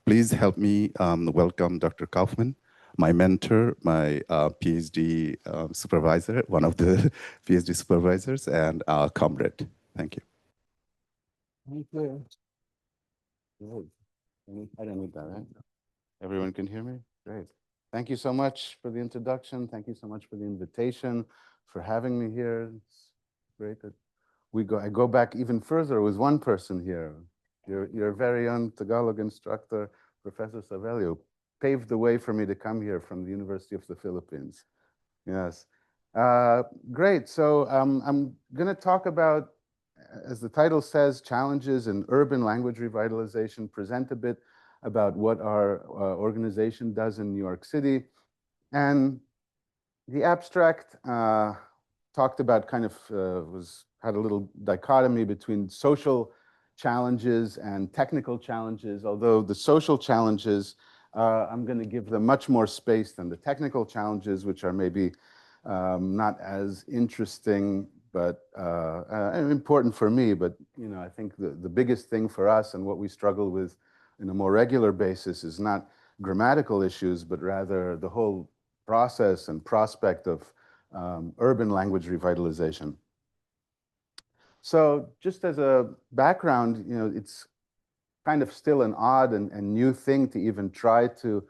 Please help me welcome Dr. Kaufman, my mentor, my PhD supervisor, one of the PhD supervisors, and comrade. Thank you. Thank you. Good. I don't need that, right? Everyone can hear me? Great. Thank you so much for the introduction. Thank you so much for the invitation, for having me here. It's great that I go back even further with one person here. Your very own Tagalog instructor, Professor Savelio, paved the way for me to come here from the University of the Philippines. Yes. Great. So I'm going to talk about, as the title says, challenges in urban language revitalization, present a bit about what our organization does in New York City. And the abstract talked about kind of had a little dichotomy between social challenges and technical challenges, although the social challenges, I'm going to give them much more space than the technical challenges, which are maybe not as interesting but important for me. But I think the biggest thing for us and what we struggle with in a more regular basis is not grammatical issues, but rather the whole process and prospect of urban language revitalization. So just as a background, it's kind of still an odd and new thing to even try to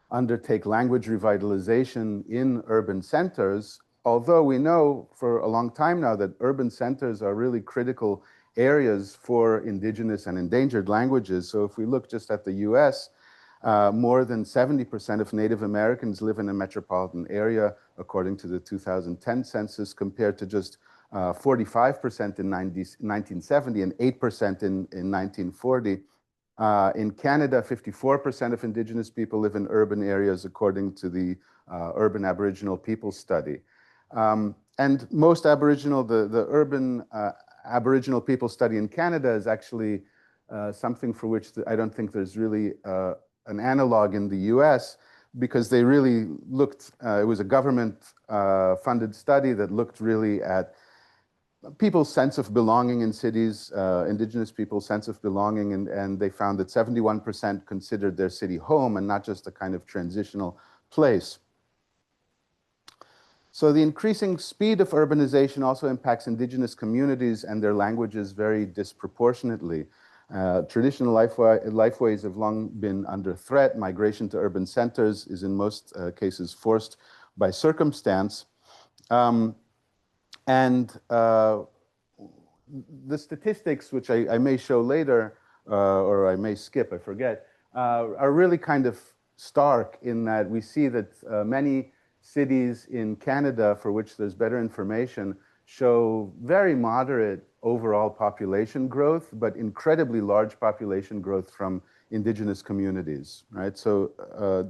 undertake language revitalization in urban centers, although we know for a long time now that urban centers are really critical areas for indigenous and endangered languages. So if we look just at the US, more than 70% of Native Americans live in a metropolitan area, according to the 2010 census, compared to just 45% in 1970 and 8% in 1940. In Canada, 54% of Indigenous people live in urban areas, according to the Urban Aboriginal People Study. And most Aboriginal, the urban Aboriginal people study in Canada is actually something for which I don't think there's really an analog in the US, because they really looked, it was a government funded study that looked really at people's sense of belonging in cities, Indigenous people's sense of belonging, and they found that 71% considered their city home and not just a kind of transitional place. So the increasing speed of urbanization also impacts Indigenous communities and their languages very disproportionately. Traditional lifeways have long been under threat. Migration to urban centers is in most cases forced by circumstance. And the statistics, which I may show later, or I may skip, I forget, are really kind of stark in that we see that many cities in Canada, for which there's better information, show very moderate overall population growth, but incredibly large population growth from Indigenous communities, right? So,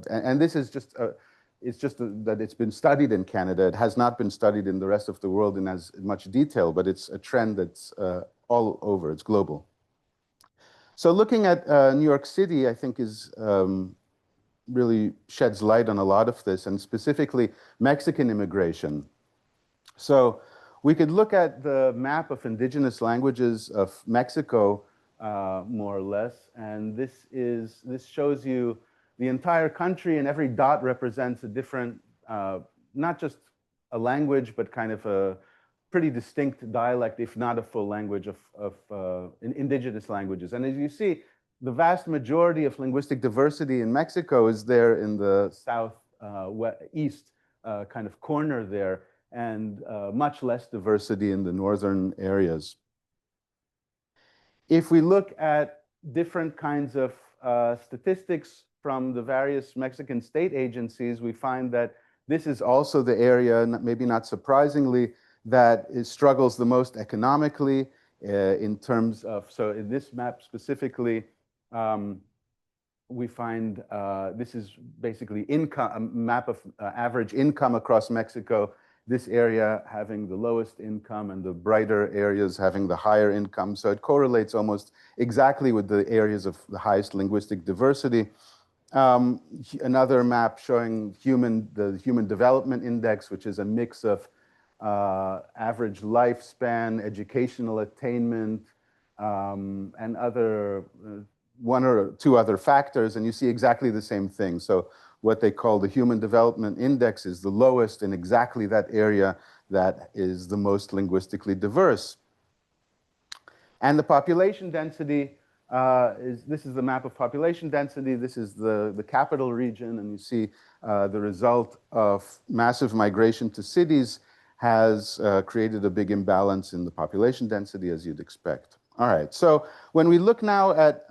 and this is just, it's just that it's been studied in Canada. It has not been studied in the rest of the world in as much detail, but it's a trend that's all over, it's global. So looking at New York City, I think is really sheds light on a lot of this, and specifically Mexican immigration. So we could look at the map of indigenous languages of Mexico, more or less, and this shows you the entire country, and every dot represents a different, not just a language, but kind of a pretty distinct dialect, if not a full language of indigenous languages. And as you see, the vast majority of linguistic diversity in Mexico is there in the southeast kind of corner there, and much less diversity in the northern areas. If we look at different kinds of statistics from the various Mexican state agencies, we find that this is also the area, maybe not surprisingly, that struggles the most economically in terms of, so in this map specifically, we find this is basically income, a map of average income across Mexico, this area having the lowest income and the brighter areas having the higher income. So it correlates almost exactly with the areas of the highest linguistic diversity. Another map showing the Human Development Index, which is a mix of average lifespan, educational attainment, and other one or two other factors, and you see exactly the same thing. So what they call the Human Development Index is the lowest in exactly that area that is the most linguistically diverse. And the population density this is the map of population density. This is the capital region, and you see the result of massive migration to cities has created a big imbalance in the population density, as you'd expect. All right, so when we look now at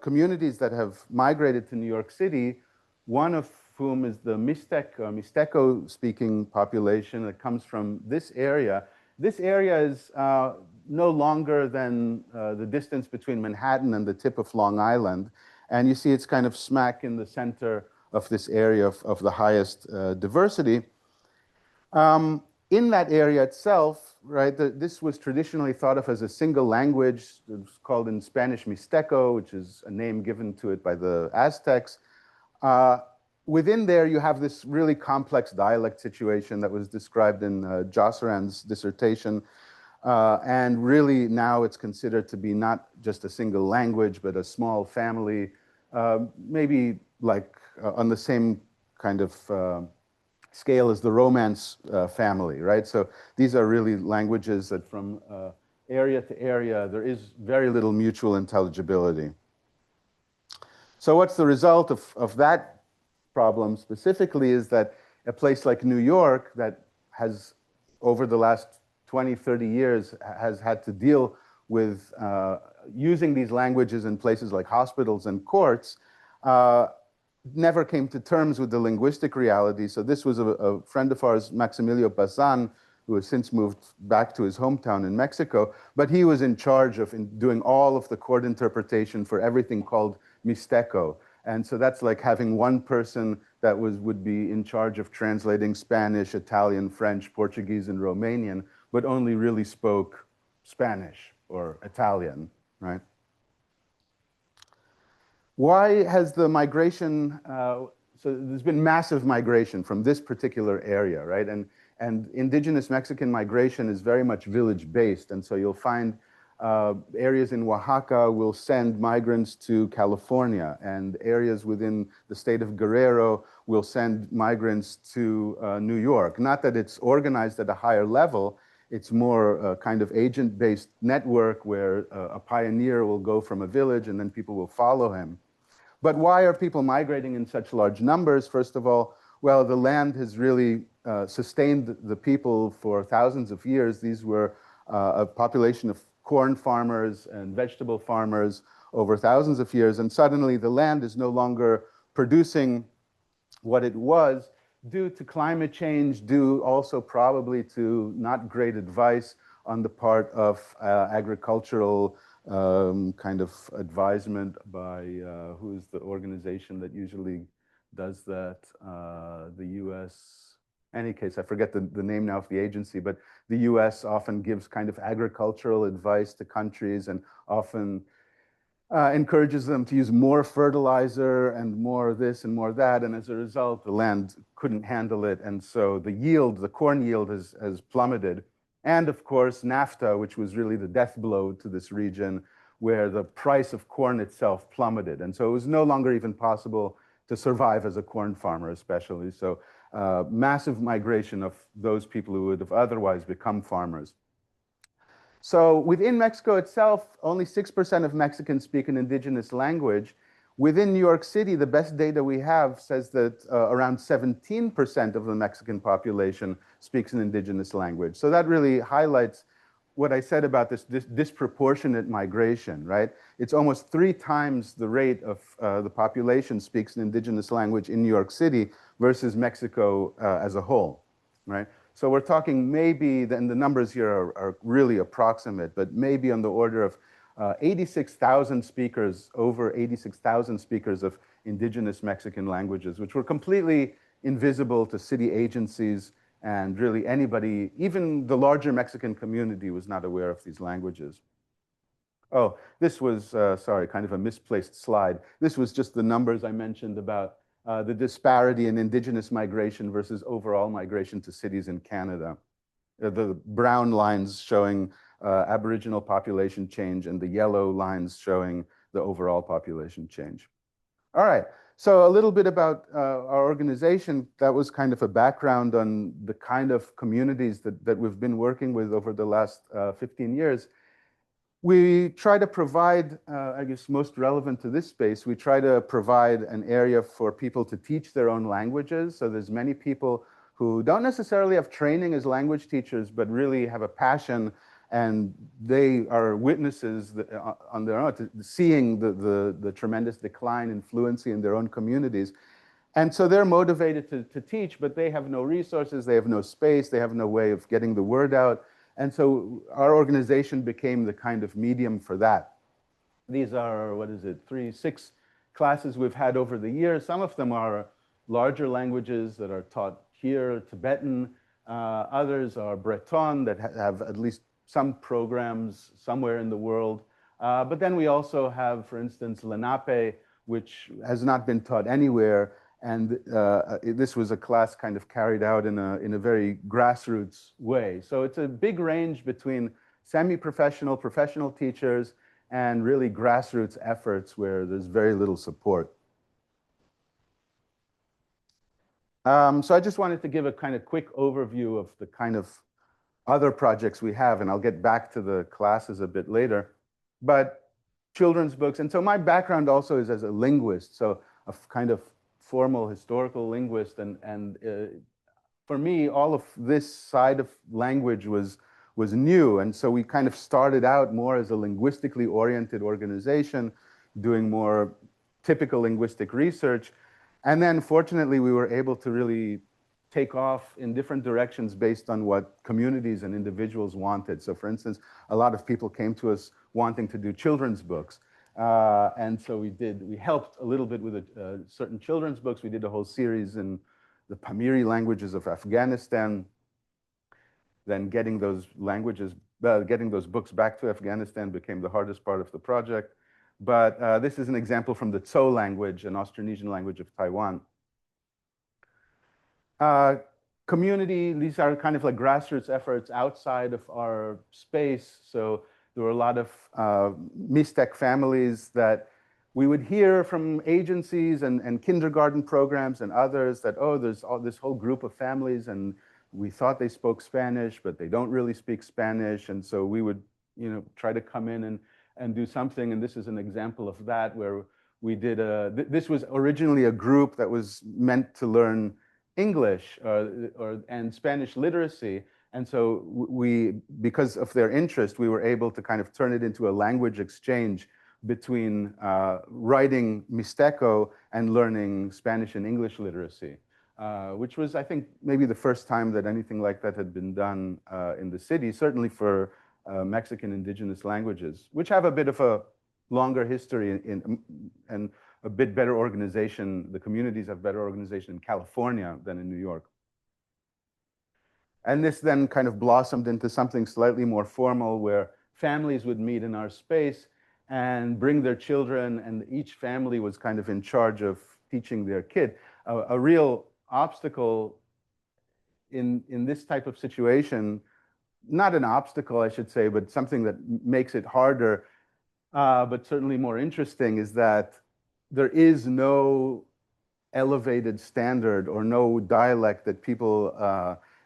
communities that have migrated to New York City, one of whom is the Mixtec or Mixteco-speaking population that comes from this area. This area is no longer than the distance between Manhattan and the tip of Long Island. And you see it's kind of smack in the center of this area of the highest diversity. In that area itself, right, this was traditionally thought of as a single language. It was called in Spanish Mixteco, which is a name given to it by the Aztecs. Within there, you have this really complex dialect situation that was described in Josserand's dissertation. And really now it's considered to be not just a single language, but a small family, maybe like on the same kind of scale as the Romance family, right? So these are really languages that from area to area, there is very little mutual intelligibility. So what's the result of that problem specifically is that a place like New York that has, over the last 20, 30 years, has had to deal with using these languages in places like hospitals and courts, never came to terms with the linguistic reality. So this was a friend of ours, Maximilio Bazan, who has since moved back to his hometown in Mexico, but he was in charge of doing all of the court interpretation for everything called Mixteco. And so that's like having one person that would be in charge of translating Spanish, Italian, French, Portuguese, and Romanian, but only really spoke Spanish or Italian, right? Why has the migration, so there's been massive migration from this particular area, right? And indigenous Mexican migration is very much village-based, and so you'll find areas in Oaxaca will send migrants to California, and areas within the state of Guerrero will send migrants to New York. Not that it's organized at a higher level, it's more a kind of agent-based network where a pioneer will go from a village and then people will follow him. But why are people migrating in such large numbers? First of all, well, the land has really sustained the people for thousands of years. These were a population of corn farmers and vegetable farmers over thousands of years, and suddenly the land is no longer producing what it was due to climate change, due also probably to not great advice on the part of agricultural kind of advisement by, who is the organization that usually does that, the US. In any case, I forget the name now of the agency, but the US often gives kind of agricultural advice to countries and often encourages them to use more fertilizer and more this and more that, and as a result, the land couldn't handle it, and so the yield, the corn yield has plummeted. And of course, NAFTA, which was really the death blow to this region, where the price of corn itself plummeted, and so it was no longer even possible to survive as a corn farmer, especially. So massive migration of those people who would have otherwise become farmers. So within Mexico itself, only 6% of Mexicans speak an indigenous language. Within New York City, the best data we have says that around 17% of the Mexican population speaks an indigenous language. So that really highlights what I said about this disproportionate migration, right? It's almost 3 times the rate of the population speaks an indigenous language in New York City versus Mexico as a whole, right? So we're talking maybe, and the numbers here are really approximate, but maybe on the order of 86,000 speakers, over 86,000 speakers of indigenous Mexican languages, which were completely invisible to city agencies, and really anybody, even the larger Mexican community, was not aware of these languages. Oh, this was, sorry, kind of a misplaced slide. This was just the numbers I mentioned about the disparity in indigenous migration versus overall migration to cities in Canada. The brown lines showing Aboriginal population change, and the yellow lines showing the overall population change. All right, so a little bit about our organization. That was kind of a background on the kind of communities that we've been working with over the last 15 years. We try to provide, I guess most relevant to this space, we try to provide an area for people to teach their own languages. So there's many people who don't necessarily have training as language teachers, but really have a passion, and they are witnesses on their own to seeing the tremendous decline in fluency in their own communities. And so they're motivated to teach, but they have no resources, they have no space, they have no way of getting the word out. And so our organization became the kind of medium for that. These are, what is it, 6 classes we've had over the years. Some of them are larger languages that are taught here, Tibetan. Others are Breton that have at least some programs somewhere in the world. But then we also have, for instance, Lenape, which has not been taught anywhere. And this was a class kind of carried out in a very grassroots way. So it's a big range between semi-professional, professional teachers, and really grassroots efforts where there's very little support. So I just wanted to give a kind of quick overview of the kind of other projects we have, and I'll get back to the classes a bit later. But children's books, and so my background also is as a linguist, so a kind of formal historical linguist, and for me, all of this side of language was new, and so we kind of started out more as a linguistically oriented organization, doing more typical linguistic research, and then fortunately we were able to really take off in different directions based on what communities and individuals wanted. So for instance, a lot of people came to us wanting to do children's books. And so we helped a little bit with certain children's books. We did a whole series in the Pamiri languages of Afghanistan. Then getting those books back to Afghanistan became the hardest part of the project. But this is an example from the Tso language, an Austronesian language of Taiwan. Community, these are kind of like grassroots efforts outside of our space. So there were a lot of Mixtec families that we would hear from agencies and kindergarten programs and others that, oh, there's this whole group of families and we thought they spoke Spanish, but they don't really speak Spanish. And so we would, try to come in and do something. And this is an example of that, where we did this was originally a group that was meant to learn English and Spanish literacy. And so because of their interest, we were able to kind of turn it into a language exchange between writing Mixteco and learning Spanish and English literacy, which was, I think, maybe the first time that anything like that had been done in the city, certainly for Mexican indigenous languages, which have a bit of a longer history and a bit better organization. The communities have better organization in California than in New York. And this then kind of blossomed into something slightly more formal, where families would meet in our space and bring their children, and each family was kind of in charge of teaching their kid. A real obstacle in this type of situation, not an obstacle, I should say, but something that makes it harder, but certainly more interesting, is that there is no elevated standard or no dialect that people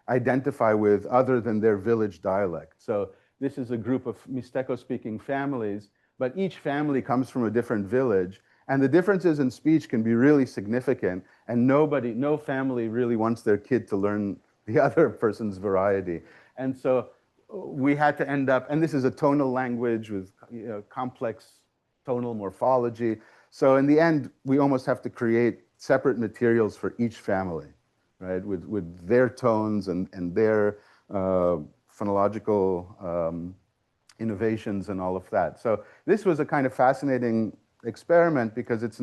identify with other than their village dialect. So this is a group of Mixteco-speaking families, but each family comes from a different village, and the differences in speech can be really significant, and no family really wants their kid to learn the other person's variety. And so we had to end up, and this is a tonal language with complex tonal morphology. So in the end, we almost have to create separate materials for each family, right? With their tones and their phonological innovations and all of that. So this was a kind of fascinating experiment, because it's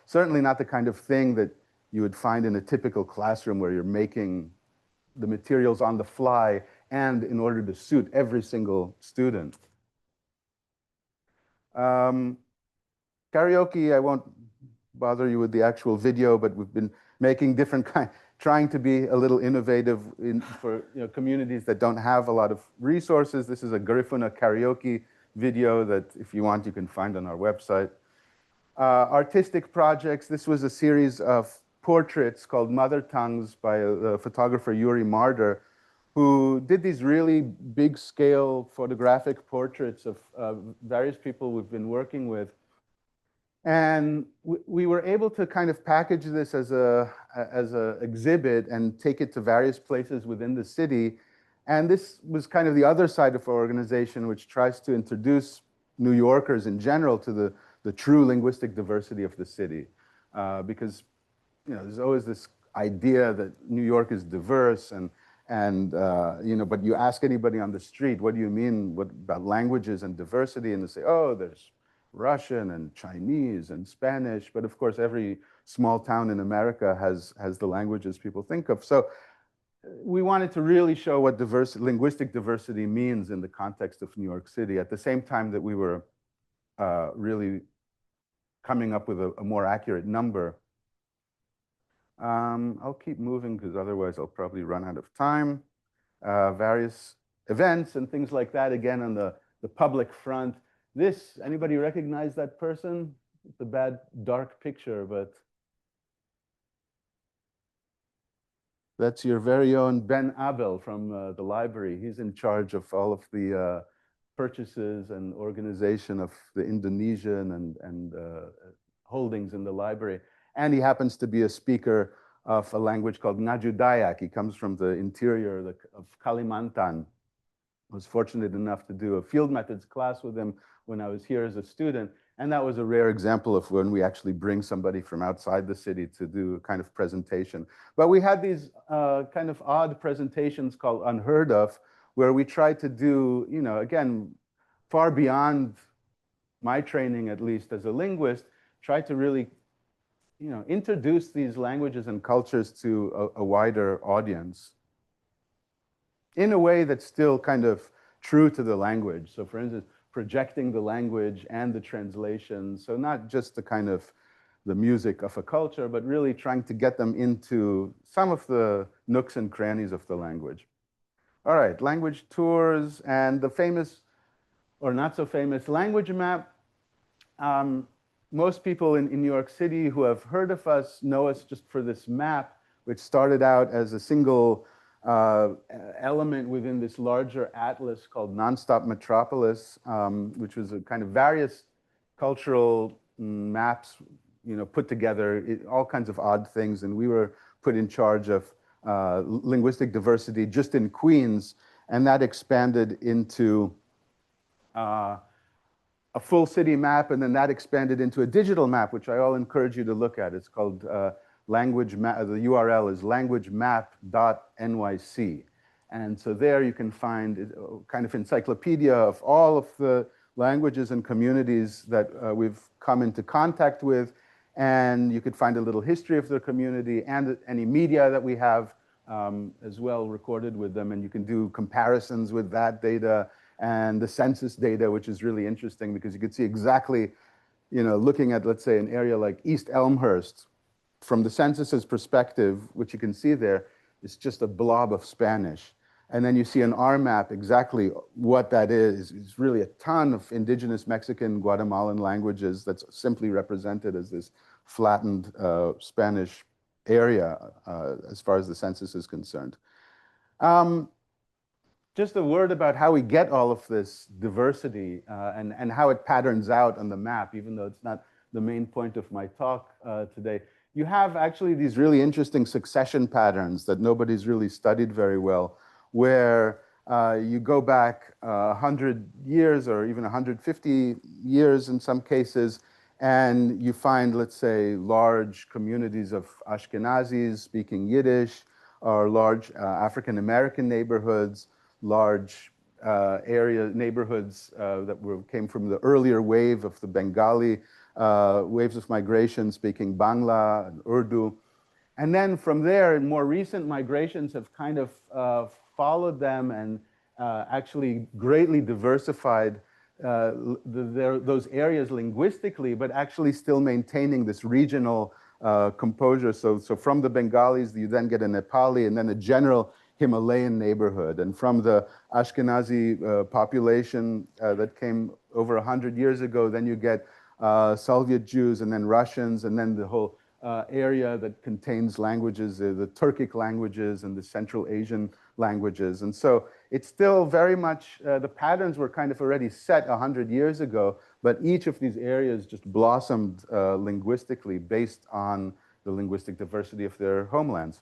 certainly not the kind of thing that you would find in a typical classroom where you're making the materials on the fly and in order to suit every single student. Karaoke, I won't bother you with the actual video, but we've been making different trying to be a little innovative for communities that don't have a lot of resources. This is a Garifuna karaoke video that, if you want, you can find on our website. Artistic projects. This was a series of portraits called Mother Tongues by the photographer Yuri Marder, who did these really big-scale photographic portraits of various people we've been working with. And we were able to kind of package this as a exhibit and take it to various places within the city. And this was kind of the other side of our organization, which tries to introduce New Yorkers in general to the true linguistic diversity of the city. Because there's always this idea that New York is diverse, but you ask anybody on the street, what do you mean about languages and diversity? And they say, oh, there's Russian and Chinese and Spanish. But of course, every small town in America has the languages people think of. So we wanted to really show what linguistic diversity means in the context of New York City, at the same time that we were really coming up with a more accurate number. I'll keep moving because otherwise I'll probably run out of time. Various events and things like that, again, on the public front. Anybody recognize that person? It's a bad, dark picture, but that's your very own Ben Abel from the library. He's in charge of all of the purchases and organization of the Indonesian and holdings in the library. And he happens to be a speaker of a language called Ngaju Dayak. He comes from the interior of Kalimantan. I was fortunate enough to do a field methods class with him when I was here as a student. And that was a rare example of when we actually bring somebody from outside the city to do a kind of presentation. But we had these kind of odd presentations called Unheard Of, where we tried to do, again, far beyond my training, at least as a linguist, try to really introduce these languages and cultures to a wider audience in a way that's still kind of true to the language. So for instance, projecting the language and the translation. So not just the kind of the music of a culture, but really trying to get them into some of the nooks and crannies of the language. All right, language tours and the famous or not so famous language map. Most people in New York City who have heard of us know us just for this map, which started out as a single element within this larger atlas called Nonstop Metropolis, which was a kind of various cultural maps, put together, all kinds of odd things. And we were put in charge of linguistic diversity just in Queens, and that expanded into a full city map, and then that expanded into a digital map, which I all encourage you to look at. It's called language map. The URL is languagemap.nyc. And so there you can find a kind of encyclopedia of all of the languages and communities that we've come into contact with. And you could find a little history of the community and any media that we have as well recorded with them. And you can do comparisons with that data and the census data, which is really interesting because you could see exactly, looking at, let's say, an area like East Elmhurst, from the census's perspective, which you can see there, it's just a blob of Spanish. And then you see on our map exactly what that is. It's really a ton of indigenous Mexican, Guatemalan languages that's simply represented as this flattened Spanish area as far as the census is concerned. Just a word about how we get all of this diversity and how it patterns out on the map, even though it's not the main point of my talk today. You have actually these really interesting succession patterns that nobody's really studied very well, where you go back 100 years or even 150 years in some cases, and you find, let's say, large communities of Ashkenazis speaking Yiddish, or large African-American neighborhoods, large neighborhoods that came from the earlier wave of the Bengali waves of migration speaking Bangla and Urdu. And then from there, more recent migrations have kind of followed them and actually greatly diversified those areas linguistically, but actually still maintaining this regional composure. So from the Bengalis, you then get a Nepali and then a general Himalayan neighborhood. And from the Ashkenazi population that came over 100 years ago, then you get Soviet Jews and then Russians and then the whole area that contains languages, the Turkic languages and the Central Asian languages. And so it's still very much, the patterns were kind of already set 100 years ago, but each of these areas just blossomed linguistically based on the linguistic diversity of their homelands.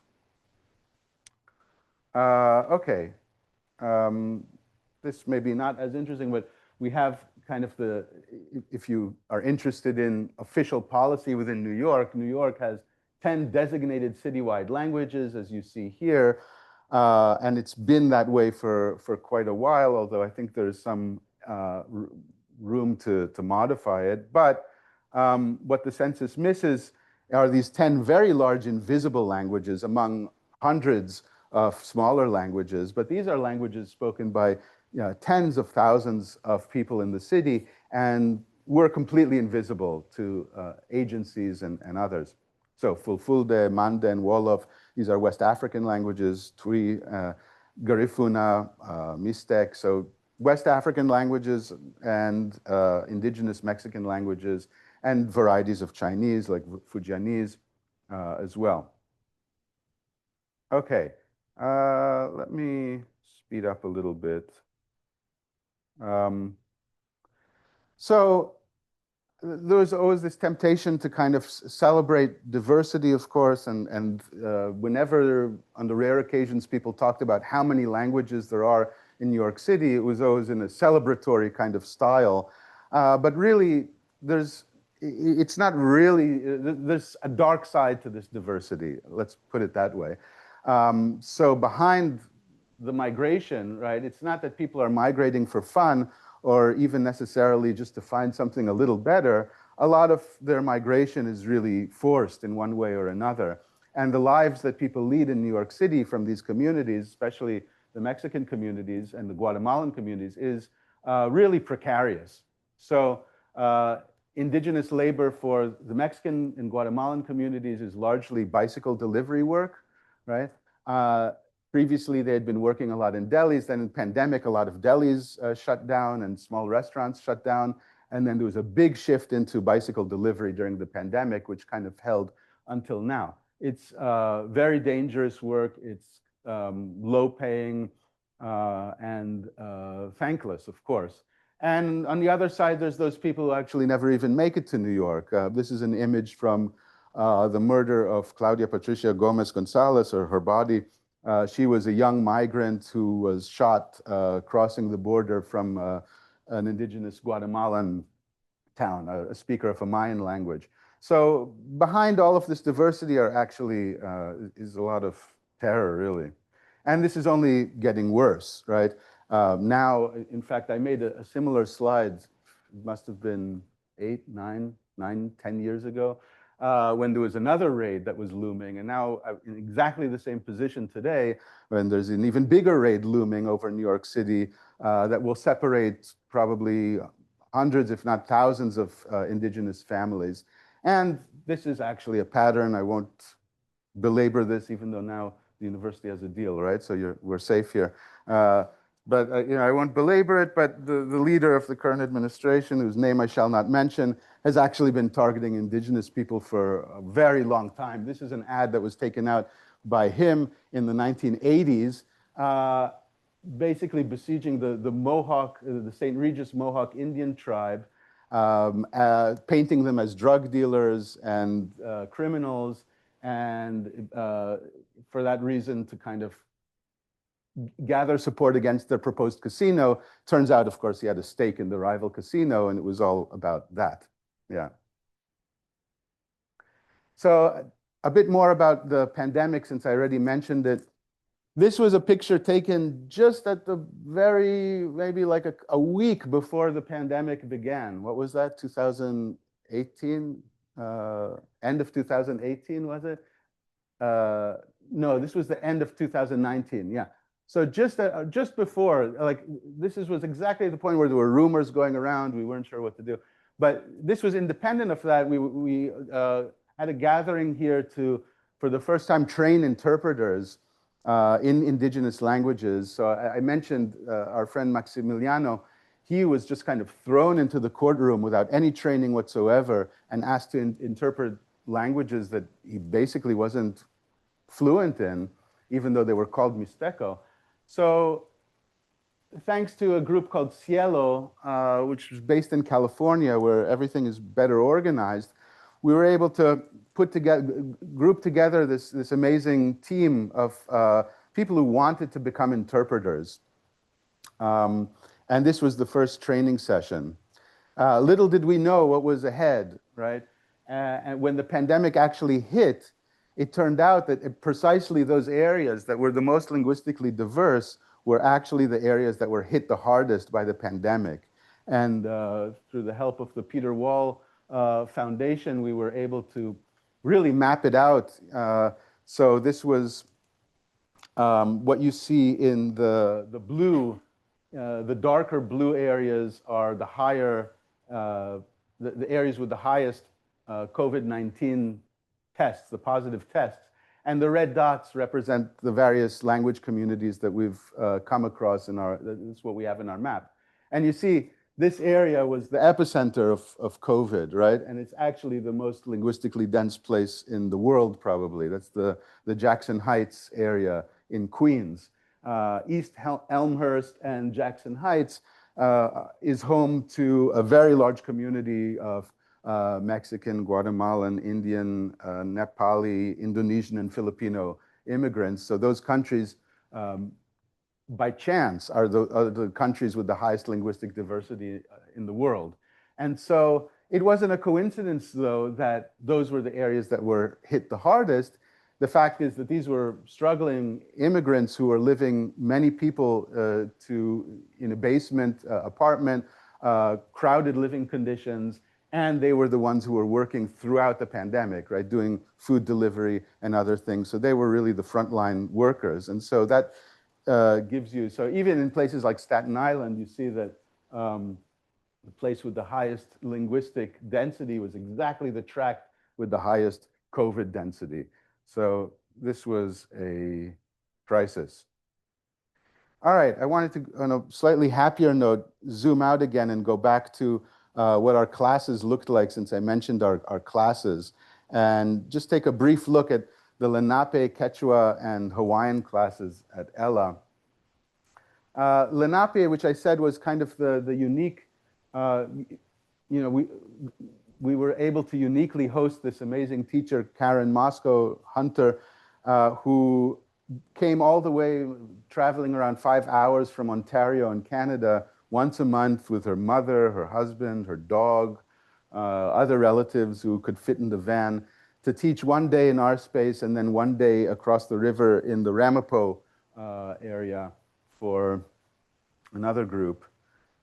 Okay. This may be not as interesting, but we have kind of the, if you are interested in official policy within New York has 10 designated citywide languages, as you see here. And it's been that way for quite a while, although I think there's some room to modify it. But what the census misses are these 10 very large invisible languages among hundreds of smaller languages. But these are languages spoken by tens of thousands of people in the city, and were completely invisible to agencies and others. So Fulfulde, Mande, and Wolof, these are West African languages, Twi, Garifuna, Mixtec. So West African languages and indigenous Mexican languages, and varieties of Chinese like Fujianese as well. Okay, let me speed up a little bit. So there was always this temptation to kind of celebrate diversity, of course, and whenever, on the rare occasions, people talked about how many languages there are in New York City, it was always in a celebratory kind of style. But really, it's not really, there's a dark side to this diversity, let's put it that way. So behind the migration, right, it's not that people are migrating for fun or even necessarily just to find something a little better. A lot of their migration is really forced in one way or another. And the lives that people lead in New York City from these communities, especially the Mexican communities and the Guatemalan communities, is really precarious. So indigenous labor for the Mexican and Guatemalan communities is largely bicycle delivery work, right? Previously, they had been working a lot in delis. Then in pandemic, a lot of delis shut down and small restaurants shut down. And then there was a big shift into bicycle delivery during the pandemic, which kind of held until now. It's very dangerous work. It's low paying and thankless, of course. And on the other side, there's those people who actually never even make it to New York. This is an image from the murder of Claudia Patricia Gomez Gonzalez, or her body. She was a young migrant who was shot crossing the border from an indigenous Guatemalan town, a speaker of a Mayan language. So behind all of this diversity are actually is a lot of terror, really. And this is only getting worse, right? Now, in fact, I made a similar slide, it must have been 10 years ago, when there was another raid that was looming. And now in exactly the same position today, when there's an even bigger raid looming over New York City that will separate probably hundreds, if not thousands, of indigenous families. And this is actually a pattern. I won't belabor this, even though now the university has a deal, right? So we're safe here. But I won't belabor it, but the leader of the current administration, whose name I shall not mention, has actually been targeting indigenous people for a very long time. This is an ad that was taken out by him in the 1980s, basically besieging the Mohawk, the St. Regis Mohawk Indian tribe, painting them as drug dealers and criminals, and for that reason to kind of gather support against their proposed casino. Turns out, of course, he had a stake in the rival casino, and it was all about that. Yeah. So a bit more about the pandemic, since I already mentioned it. This was a picture taken just at the maybe like a week before the pandemic began. What was that, 2018? End of 2018, was it? No, this was the end of 2019, yeah. So just before, like, this was exactly the point where there were rumors going around. We weren't sure what to do. But this was independent of that. We had a gathering here to, for the first time, train interpreters in indigenous languages. So I mentioned our friend Maximiliano. He was just kind of thrown into the courtroom without any training whatsoever and asked to interpret languages that he basically wasn't fluent in, even though they were called Mixteco. So thanks to a group called Cielo, which was based in California, where everything is better organized, we were able to group together this amazing team of people who wanted to become interpreters. And this was the first training session. Little did we know what was ahead, right? And when the pandemic actually hit, it turned out that precisely those areas that were the most linguistically diverse were actually the areas that were hit the hardest by the pandemic. And through the help of the Peter Wall Foundation, we were able to really map it out. So this was what you see in the blue. The darker blue areas are the higher, the areas with the highest COVID-19 tests, the positive tests. And the red dots represent the various language communities that we've come across in our, that's what we have in our map. And you see, this area was the epicenter of COVID, right? And it's actually the most linguistically dense place in the world, probably. That's the Jackson Heights area in Queens. East Elmhurst and Jackson Heights is home to a very large community of Mexican, Guatemalan, Indian, Nepali, Indonesian, and Filipino immigrants. So those countries, by chance, are the countries with the highest linguistic diversity in the world. And so it wasn't a coincidence, though, that those were the areas that were hit the hardest. The fact is that these were struggling immigrants who were living, many people in a basement apartment, crowded living conditions, and they were the ones who were working throughout the pandemic, right, doing food delivery and other things. So they were really the frontline workers. And so that gives you, so even in places like Staten Island, you see that the place with the highest linguistic density was exactly the tract with the highest COVID density. So this was a crisis. All right, I wanted to, on a slightly happier note, zoom out again and go back to what our classes looked like, since I mentioned our classes, and just take a brief look at the Lenape, Quechua, and Hawaiian classes at Ella. Lenape, which I said was kind of the unique, we were able to uniquely host this amazing teacher, Karen Moscow Hunter, who came all the way, traveling around 5 hours from Ontario in Canada, once a month with her mother, her husband, her dog, other relatives who could fit in the van, to teach one day in our space and then one day across the river in the Ramapo area for another group.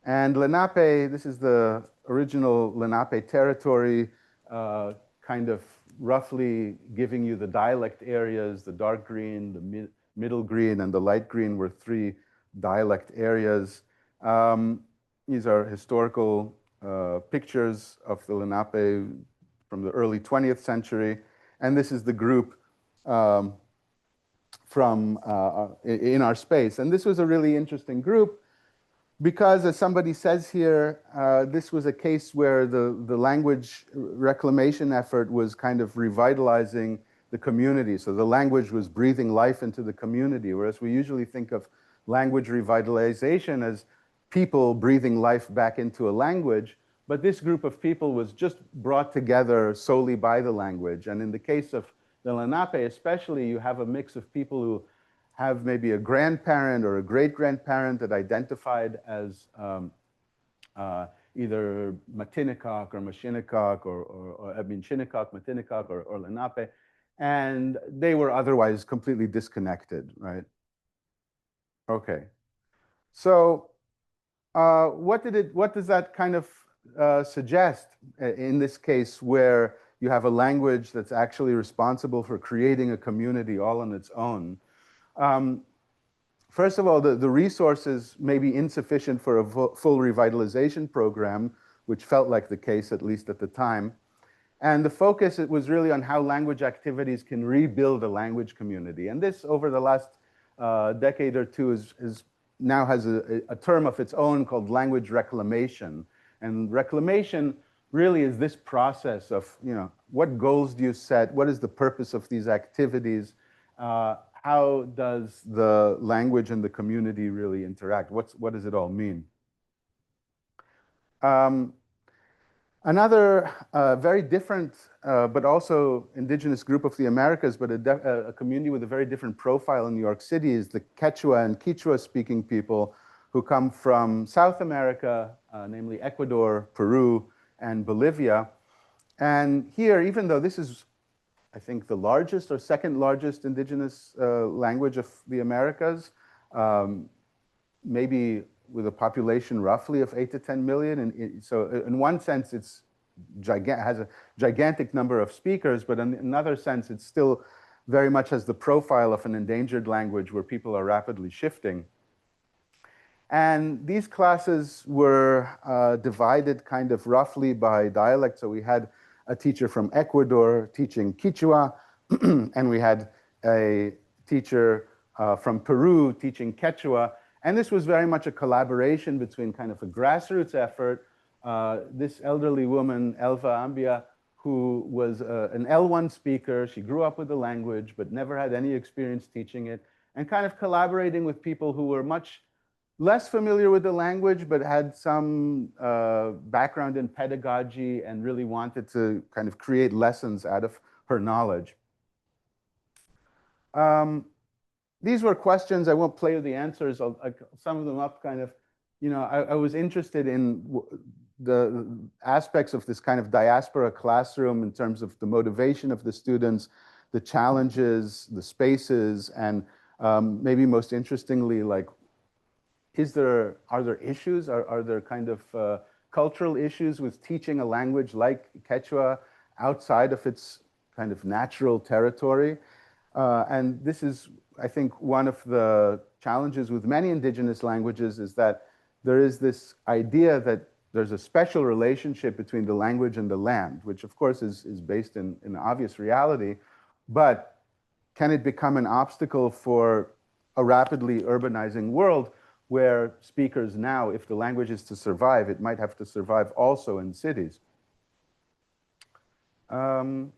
And Lenape, this is the original Lenape territory, kind of roughly giving you the dialect areas. The dark green, the middle green, and the light green were 3 dialect areas. These are historical pictures of the Lenape from the early 20th century. And this is the group from in our space. And this was a really interesting group because, as somebody says here, this was a case where the language reclamation effort was kind of revitalizing the community. So the language was breathing life into the community, whereas we usually think of language revitalization as people breathing life back into a language. But this group of people was just brought together solely by the language. And in the case of the Lenape especially, you have a mix of people who have maybe a grandparent or a great-grandparent that identified as either Matinicok or Mashinnecock or I mean, Shinnecock, Matinicok, or Lenape, and they were otherwise completely disconnected, right? Okay. So what does that kind of suggest in this case, where you have a language that's actually responsible for creating a community all on its own? First of all, the resources may be insufficient for a full revitalization program, which felt like the case, at least at the time. And the focus was really on how language activities can rebuild a language community. And this, over the last decade or two, now has a term of its own called language reclamation. And reclamation really is this process of, what goals do you set? What is the purpose of these activities? How does the language and the community really interact? What does it all mean? Another very different, but also indigenous group of the Americas, but a community with a very different profile in New York City is the Quechua and Quichua speaking people who come from South America, namely Ecuador, Peru, and Bolivia. And here, even though this is, I think, the largest or second largest indigenous language of the Americas, maybe with a population roughly of 8 to 10 million. And so in one sense, it's has a gigantic number of speakers, but in another sense, it still very much has the profile of an endangered language where people are rapidly shifting. And these classes were divided kind of roughly by dialect. So we had a teacher from Ecuador teaching Quichua, and we had a teacher from Peru teaching Quechua. And this was very much a collaboration between kind of a grassroots effort. This elderly woman, Elva Ambia, who was an L1 speaker, she grew up with the language, but never had any experience teaching it, and kind of collaborating with people who were much less familiar with the language, but had some background in pedagogy and really wanted to kind of create lessons out of her knowledge. These were questions. I won't play with the answers. I'll sum them up kind of, I was interested in the aspects of this kind of diaspora classroom in terms of the motivation of the students, the challenges, the spaces, and maybe most interestingly, like, are there issues? Are there kind of cultural issues with teaching a language like Quechua outside of its kind of natural territory? And this is, I think, one of the challenges with many indigenous languages is that there is this idea that there's a special relationship between the language and the land, which of course is based in obvious reality, but can it become an obstacle for a rapidly urbanizing world where speakers now, if the language is to survive, it might have to survive also in cities? I'm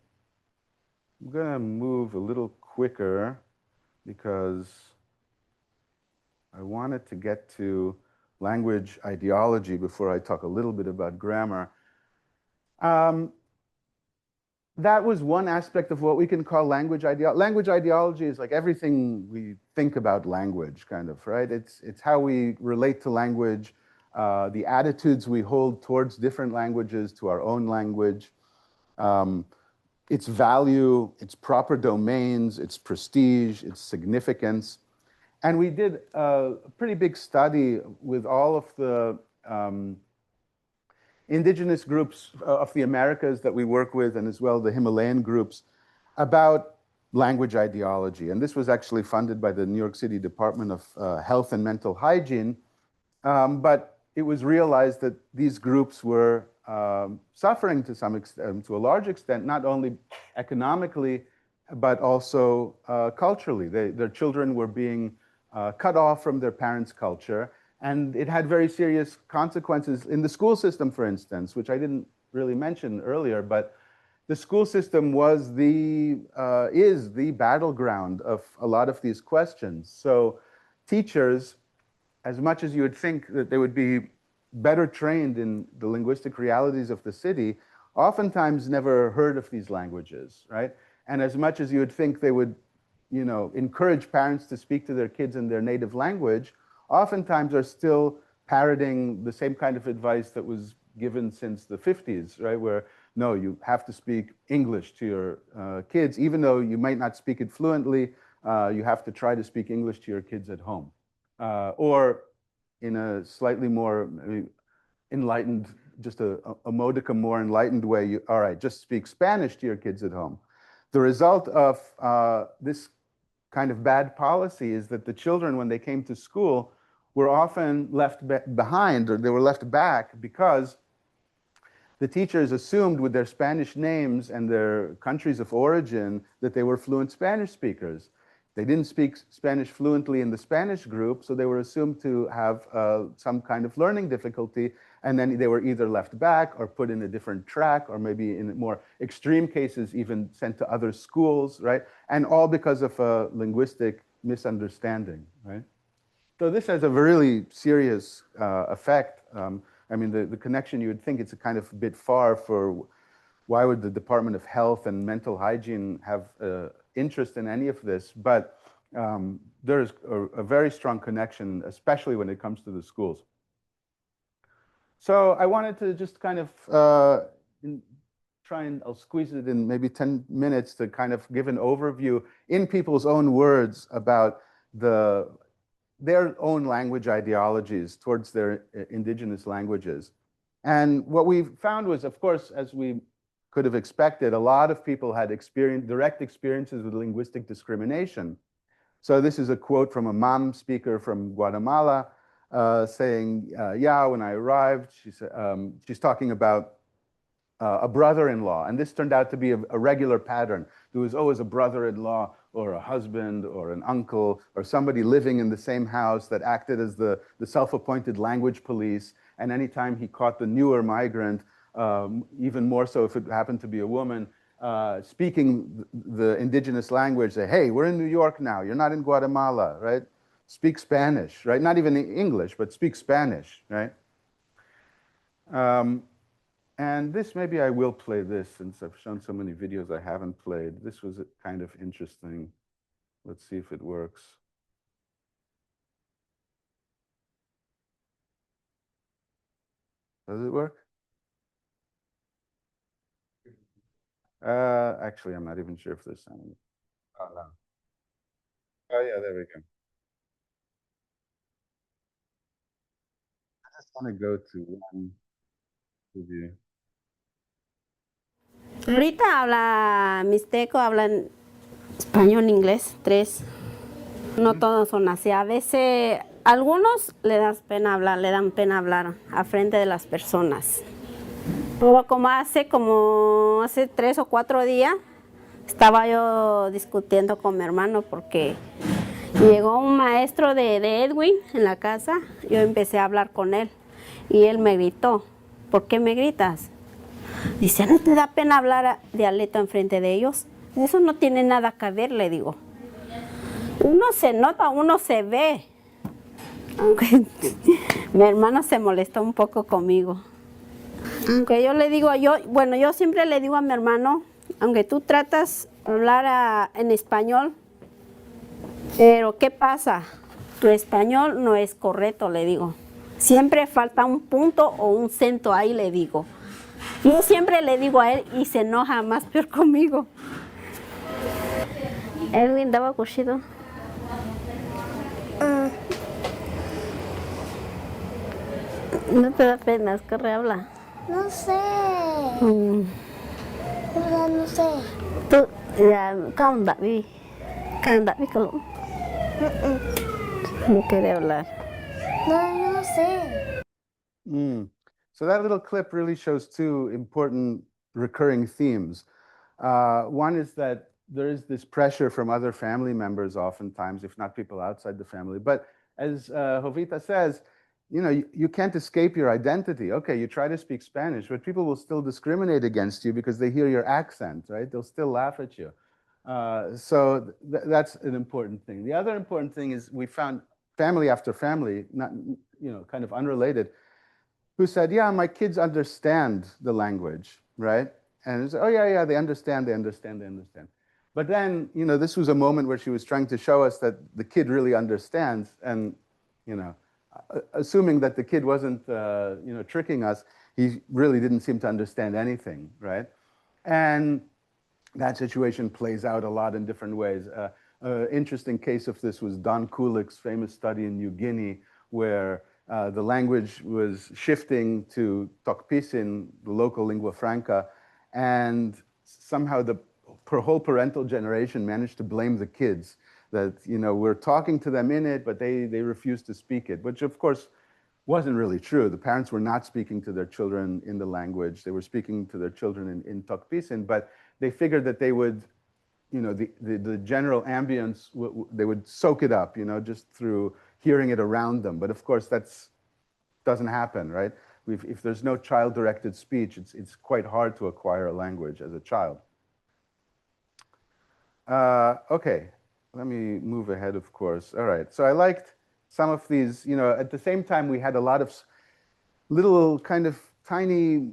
gonna move a little quicker because I wanted to get to language ideology before I talk a little bit about grammar. That was one aspect of what we can call language ideology. Language ideology is like everything we think about language, kind of, right? It's how we relate to language, the attitudes we hold towards different languages, to our own language, its value, its proper domains, its prestige, its significance. And we did a pretty big study with all of the indigenous groups of the Americas that we work with, and as well the Himalayan groups, about language ideology. And this was actually funded by the New York City Department of Health and Mental Hygiene. But it was realized that these groups were suffering to some extent, to a large extent, not only economically, but also culturally. Their children were being cut off from their parents' culture. And it had very serious consequences in the school system, for instance, which I didn't really mention earlier, but the school system is the battleground of a lot of these questions. So teachers, as much as you would think that they would be better trained in the linguistic realities of the city, oftentimes never heard of these languages, right? And as much as you would think they would, encourage parents to speak to their kids in their native language, oftentimes are still parroting the same kind of advice that was given since the 50s, right? Where, no, you have to speak English to your kids, even though you might not speak it fluently, you have to try to speak English to your kids at home. Or in a slightly more enlightened, just a modicum more enlightened way, all right, just speak Spanish to your kids at home. The result of this kind of bad policy is that the children, when they came to school, were often left behind, or they were left back because the teachers assumed with their Spanish names and their countries of origin that they were fluent Spanish speakers. They didn't speak Spanish fluently in the Spanish group, so they were assumed to have some kind of learning difficulty, and then they were either left back or put in a different track, or maybe in more extreme cases, even sent to other schools, right? And all because of a linguistic misunderstanding, right? So this has a really serious effect. I mean, the connection, you would think it's a kind of a bit far for why would the Department of Health and Mental Hygiene have interest in any of this, but there's a very strong connection, especially when it comes to the schools. So I wanted to just kind of try and I'll squeeze it in maybe 10 minutes to kind of give an overview in people's own words about their own language ideologies towards their indigenous languages. And what we found was, of course, as we could have expected, a lot of people had direct experiences with linguistic discrimination. So this is a quote from a MAM speaker from Guatemala saying, yeah, when I arrived, she's talking about a brother-in-law. And this turned out to be a regular pattern. There was always a brother-in-law or a husband or an uncle or somebody living in the same house that acted as the self-appointed language police. And anytime he caught the newer migrant, even more so if it happened to be a woman, speaking the indigenous language, say, hey, we're in New York now, you're not in Guatemala, right? Speak Spanish, right? Not even English, but speak Spanish, right? And this, maybe I will play this since I've shown so many videos I haven't played. This was kind of interesting. Let's see if it works. Does it work? Actually, I'm not even sure if there's sound. Oh, no. Oh, yeah, there we go. I just want to go to one review. Ahorita habla mixteco, hablan español, inglés, tres. No todos son así. A veces, algunos le dan pena hablar a frente de las personas. Como hace 3 o 4 días, estaba yo discutiendo con mi hermano porque llegó un maestro de Edwin en la casa. Yo empecé a hablar con él y él me gritó, ¿por qué me gritas? Dice, ¿no te da pena hablar dialecto enfrente de ellos? Eso no tiene nada que ver, le digo. Uno se nota, uno se ve. Aunque mi hermano se molestó un poco conmigo. Aunque yo le digo, yo siempre le digo a mi hermano, aunque tú tratas de hablar en español, pero ¿qué pasa? Tu español no es correcto, le digo. Siempre falta un punto o un acento ahí, le digo. Yo siempre le digo a él y se enoja más peor conmigo. Edwin daba cuchillo. ¿No te da pena? ¿Qué habla? No sé. No sé. Tú, ya, ¿cómo David? ¿Cómo David? No quiere hablar. No, yo no sé. So that little clip really shows 2 important recurring themes. One is that there is this pressure from other family members oftentimes, if not people outside the family. But as Jovita says, you know, you can't escape your identity. Okay, you try to speak Spanish, but people will still discriminate against you because they hear your accent, right? They'll still laugh at you. So that's an important thing. The other important thing is we found family after family, not, you know, kind of unrelated, who said, yeah, my kids understand the language, right? And it's, oh, yeah, they understand. But then, you know, this was a moment where she was trying to show us that the kid really understands, and, you know, assuming that the kid wasn't, you know, tricking us, he really didn't seem to understand anything, right? And that situation plays out a lot in different ways. Interesting case of this was Don Kulik's famous study in New Guinea, where the language was shifting to Tokpisin, the local lingua franca, and somehow the whole parental generation managed to blame the kids, that, you know, we're talking to them in it, but they refuse to speak it, which of course wasn't really true. The parents were not speaking to their children in the language. They were speaking to their children in Tokpisin, but they figured that they would, you know, the general ambience, they would soak it up, you know, just through hearing it around them. But of course, that's doesn't happen, right? If there's no child-directed speech, it's quite hard to acquire a language as a child. Okay, let me move ahead, of course. All right, so I liked some of these, you know, at the same time, we had a lot of little kind of tiny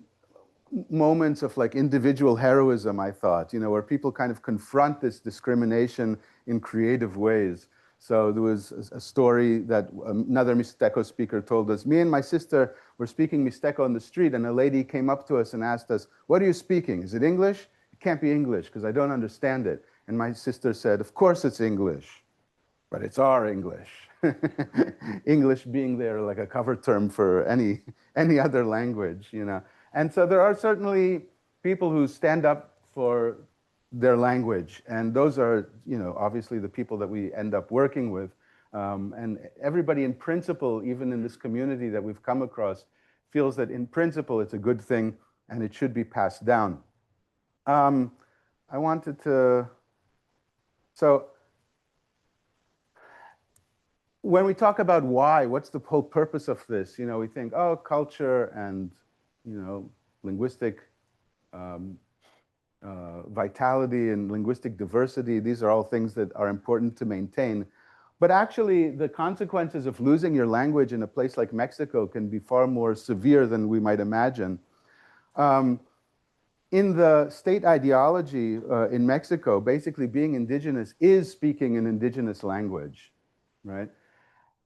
moments of like individual heroism, I thought, you know, where people kind of confront this discrimination in creative ways. So there was a story that another Mixteco speaker told us. Me and my sister were speaking Mixteco on the street, and a lady came up to us and asked us, "What are you speaking? Is it English?" "It can't be English because I don't understand it." And my sister said, "Of course it's English, but it's our English." English being there like a cover term for any other language, you know. And so there are certainly people who stand up for their language, and those are, you know, obviously the people that we end up working with. And everybody in principle, even in this community that we've come across, feels that in principle it's a good thing and it should be passed down. I wanted to, so when we talk about why, what's the whole purpose of this? You know, we think, oh, culture and, you know, linguistic vitality and linguistic diversity, these are all things that are important to maintain. But actually, the consequences of losing your language in a place like Mexico can be far more severe than we might imagine. In the state ideology in Mexico, basically being indigenous is speaking an indigenous language, right?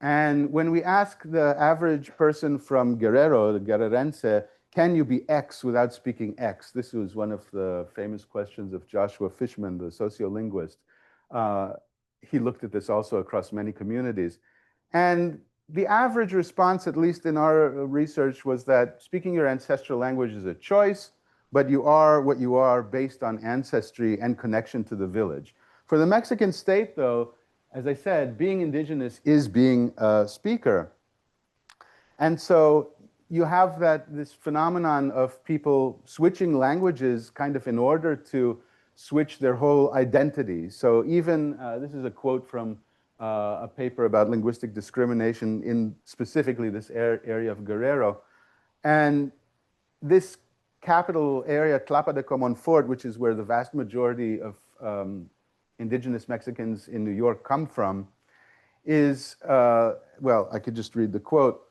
And when we ask the average person from Guerrero, the Guerrerense, can you be X without speaking X? This was one of the famous questions of Joshua Fishman, the sociolinguist. He looked at this also across many communities. And the average response, at least in our research, was that speaking your ancestral language is a choice, but you are what you are based on ancestry and connection to the village. For the Mexican state, though, as I said, being indigenous is being a speaker. And so you have this phenomenon of people switching languages kind of in order to switch their whole identity. So even, this is a quote from a paper about linguistic discrimination in specifically this area of Guerrero. And this capital area, Tlapa de Comonfort, which is where the vast majority of indigenous Mexicans in New York come from, is, well, I could just read the quote.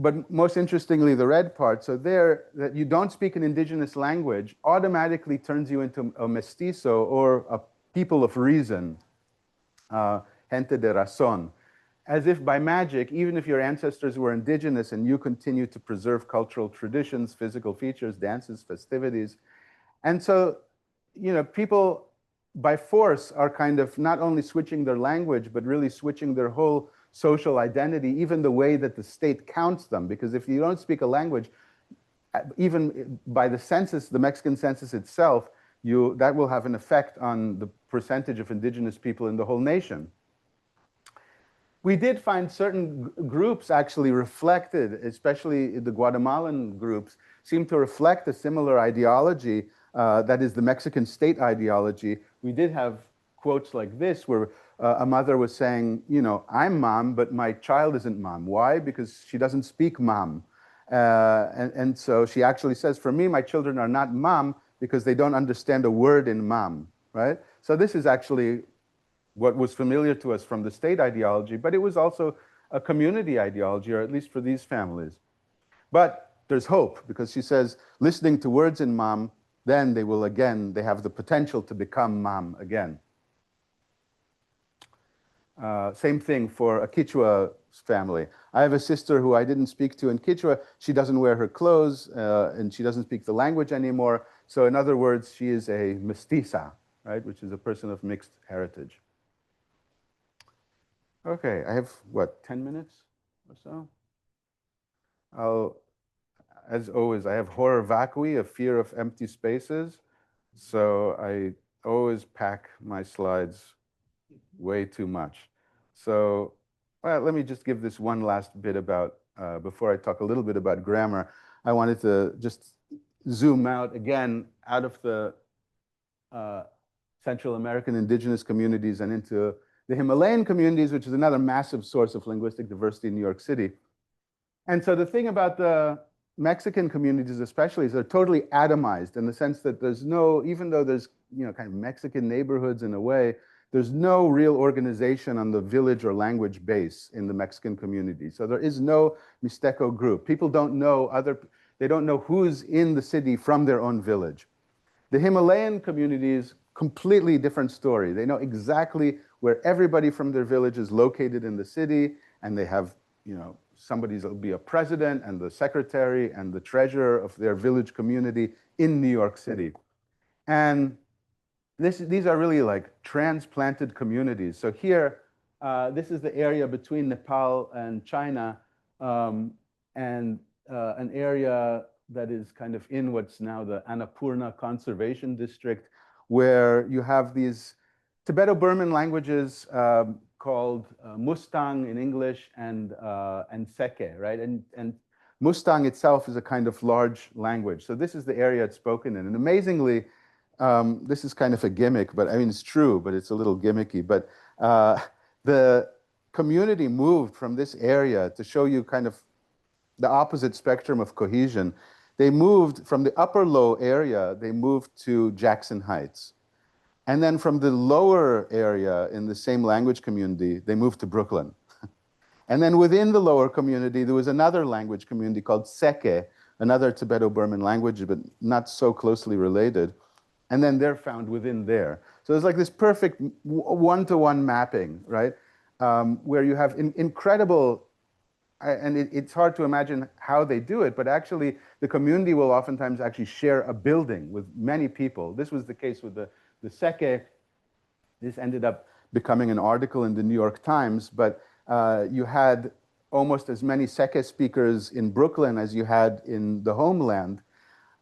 But most interestingly, the red part, so there, that you don't speak an indigenous language automatically turns you into a mestizo or a people of reason, gente de razón. As if by magic, even if your ancestors were indigenous and you continue to preserve cultural traditions, physical features, dances, festivities. And so, you know, people by force are kind of not only switching their language, but really switching their whole social identity, even the way that the state counts them. Because if you don't speak a language, even by the census, the Mexican census itself, that will have an effect on the percentage of indigenous people in the whole nation. We did find certain groups actually reflected, especially the Guatemalan groups, seem to reflect a similar ideology, that is the Mexican state ideology. We did have quotes like this where a mother was saying, you know, I'm mom, but my child isn't mom. Why? Because she doesn't speak mom. And so she actually says, for me, my children are not mom because they don't understand a word in mom, right? So this is actually what was familiar to us from the state ideology, but it was also a community ideology, or at least for these families. But there's hope, because she says, listening to words in mom, then they will again, they have the potential to become mom again. Same thing for a Quechua family. I have a sister who I didn't speak to in Quechua. She doesn't wear her clothes, and she doesn't speak the language anymore. So in other words, she is a mestiza, right, which is a person of mixed heritage. Okay, I have, what, 10 minutes or so? As always, I have horror vacui, a fear of empty spaces. So I always pack my slides way too much. So well, let me just give this one last bit about before I talk a little bit about grammar, I wanted to just zoom out again out of the Central American indigenous communities and into the Himalayan communities, which is another massive source of linguistic diversity in New York City. And so the thing about the Mexican communities especially is they're totally atomized in the sense that there's no, even though there's, you know, kind of Mexican neighborhoods in a way, there's no real organization on the village or language base in the Mexican community. So there is no Mixteco group. People don't know they don't know who's in the city from their own village. The Himalayan communities, completely different story. They know exactly where everybody from their village is located in the city, and they have, you know, somebody's will be a president and the secretary and the treasurer of their village community in New York City. And these are really like transplanted communities. So here, this is the area between Nepal and China, and an area that is kind of in what's now the Annapurna Conservation District, where you have these Tibeto-Burman languages called Mustang in English and Seke, right? And Mustang itself is a kind of large language. So this is the area it's spoken in. And amazingly, this is kind of a gimmick, but I mean, it's true, but it's a little gimmicky. But the community moved from this area to show you kind of the opposite spectrum of cohesion. They moved from the upper low area, they moved to Jackson Heights. And then from the lower area in the same language community, they moved to Brooklyn. And then within the lower community, there was another language community called Seke, another Tibeto-Burman language, but not so closely related. And then they're found within there. So it's like this perfect one-to-one mapping, right? Where you have incredible, and it's hard to imagine how they do it, but actually the community will oftentimes actually share a building with many people. This was the case with the Seke. This ended up becoming an article in the New York Times, but you had almost as many Seke speakers in Brooklyn as you had in the homeland.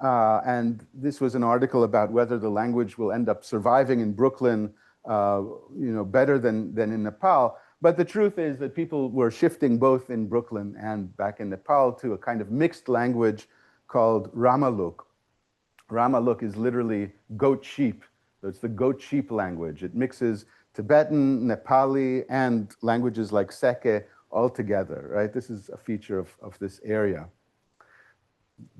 And this was an article about whether the language will end up surviving in Brooklyn, you know, better than in Nepal. But the truth is that people were shifting both in Brooklyn and back in Nepal to a kind of mixed language called Ramaluk. Ramaluk is literally goat sheep. So it's the goat sheep language. It mixes Tibetan, Nepali, and languages like Seke all together, right? This is a feature of this area.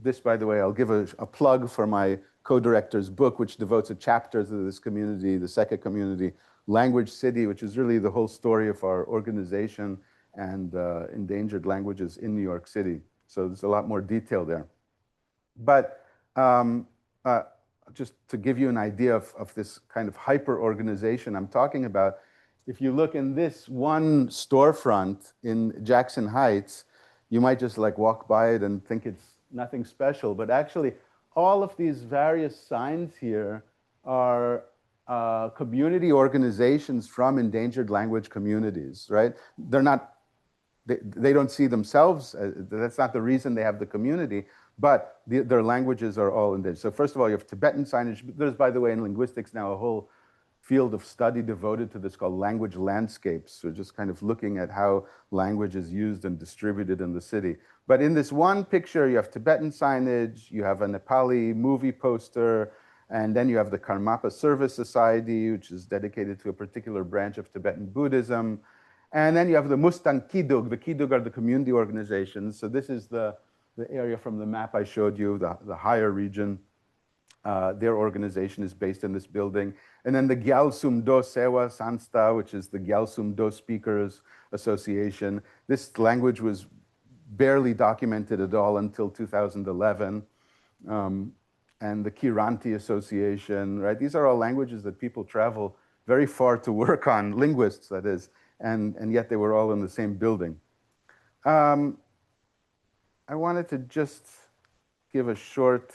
This, by the way, I'll give a plug for my co-director's book, which devotes a chapter to this community, the Seke community, Language City, which is really the whole story of our organization and endangered languages in New York City. So there's a lot more detail there. But just to give you an idea of this kind of hyper-organization I'm talking about, if you look in this one storefront in Jackson Heights, you might just like walk by it and think it's nothing special, but actually all of these various signs here are community organizations from endangered language communities, right? They're not, they don't see themselves, that's not the reason they have the community, but their languages are all endangered. So first of all, you have Tibetan signage. There's, by the way, in linguistics now a whole field of study devoted to this called language landscapes. So just kind of looking at how language is used and distributed in the city. But in this one picture, you have Tibetan signage, you have a Nepali movie poster, and then you have the Karmapa Service Society, which is dedicated to a particular branch of Tibetan Buddhism. And then you have the Mustang Kidug. The Kidug are the community organizations. So this is the area from the map I showed you, the higher region. Their organization is based in this building. And then the Gyalsum Do Sewa Sansta, which is the Gyalsum Do Speakers Association. This language was barely documented at all until 2011. And the Kiranti Association, right? These are all languages that people travel very far to work on, linguists, that is, and yet they were all in the same building. I wanted to just give a short,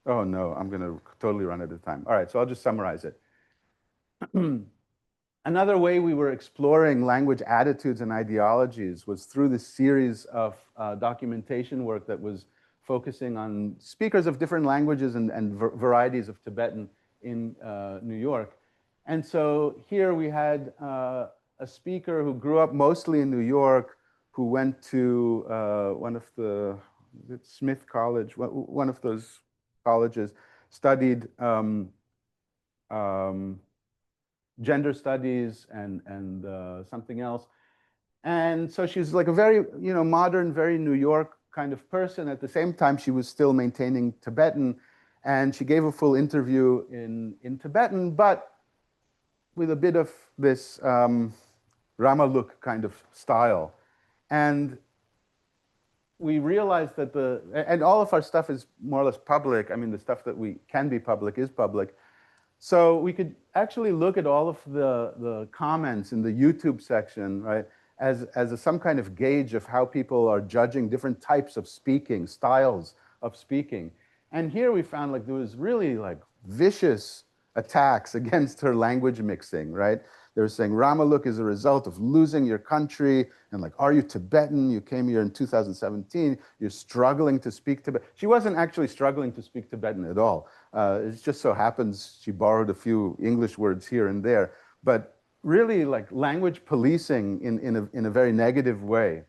oh no, I'm going to totally run out of time. All right, so I'll just summarize it. Another way we were exploring language attitudes and ideologies was through this series of documentation work that was focusing on speakers of different languages and varieties of Tibetan in New York. And so here we had a speaker who grew up mostly in New York, who went to one of the Smith College, one of those colleges, studied gender studies and something else. And so she's like a very, modern, very New York kind of person. At the same time, she was still maintaining Tibetan, and she gave a full interview in Tibetan, but with a bit of this Ramaluk kind of style. And we realized that and all of our stuff is more or less public. I mean, the stuff that we can be public is public. So we could actually look at all of the comments in the YouTube section, right, as some kind of gauge of how people are judging different types of speaking, styles of speaking. And here we found like there was really like vicious attacks against her language mixing, right? They were saying Ramaluk is a result of losing your country, and like, are you Tibetan? You came here in 2017, you're struggling to speak Tibetan. She wasn't actually struggling to speak Tibetan at all. It just so happens she borrowed a few English words here and there, but really like language policing in a very negative way,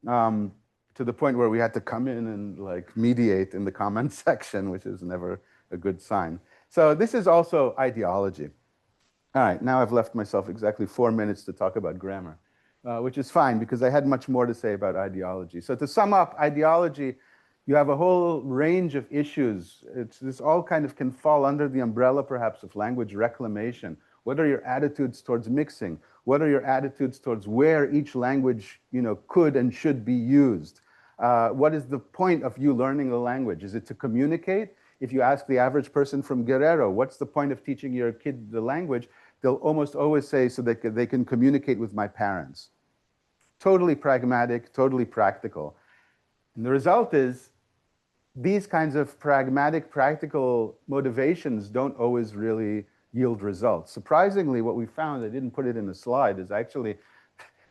to the point where we had to come in and like mediate in the comment section, which is never a good sign. So this is also ideology. All right, now I've left myself exactly 4 minutes to talk about grammar, which is fine because I had much more to say about ideology. So to sum up, ideology, you have a whole range of issues. This all kind of can fall under the umbrella, perhaps, of language reclamation. What are your attitudes towards mixing? What are your attitudes towards where each language, could and should be used? What is the point of you learning a language? Is it to communicate? If you ask the average person from Guerrero, what's the point of teaching your kid the language? They'll almost always say so that they can communicate with my parents. Totally pragmatic, totally practical. And the result is these kinds of pragmatic, practical motivations don't always really yield results. Surprisingly, what we found, I didn't put it in the slide, is actually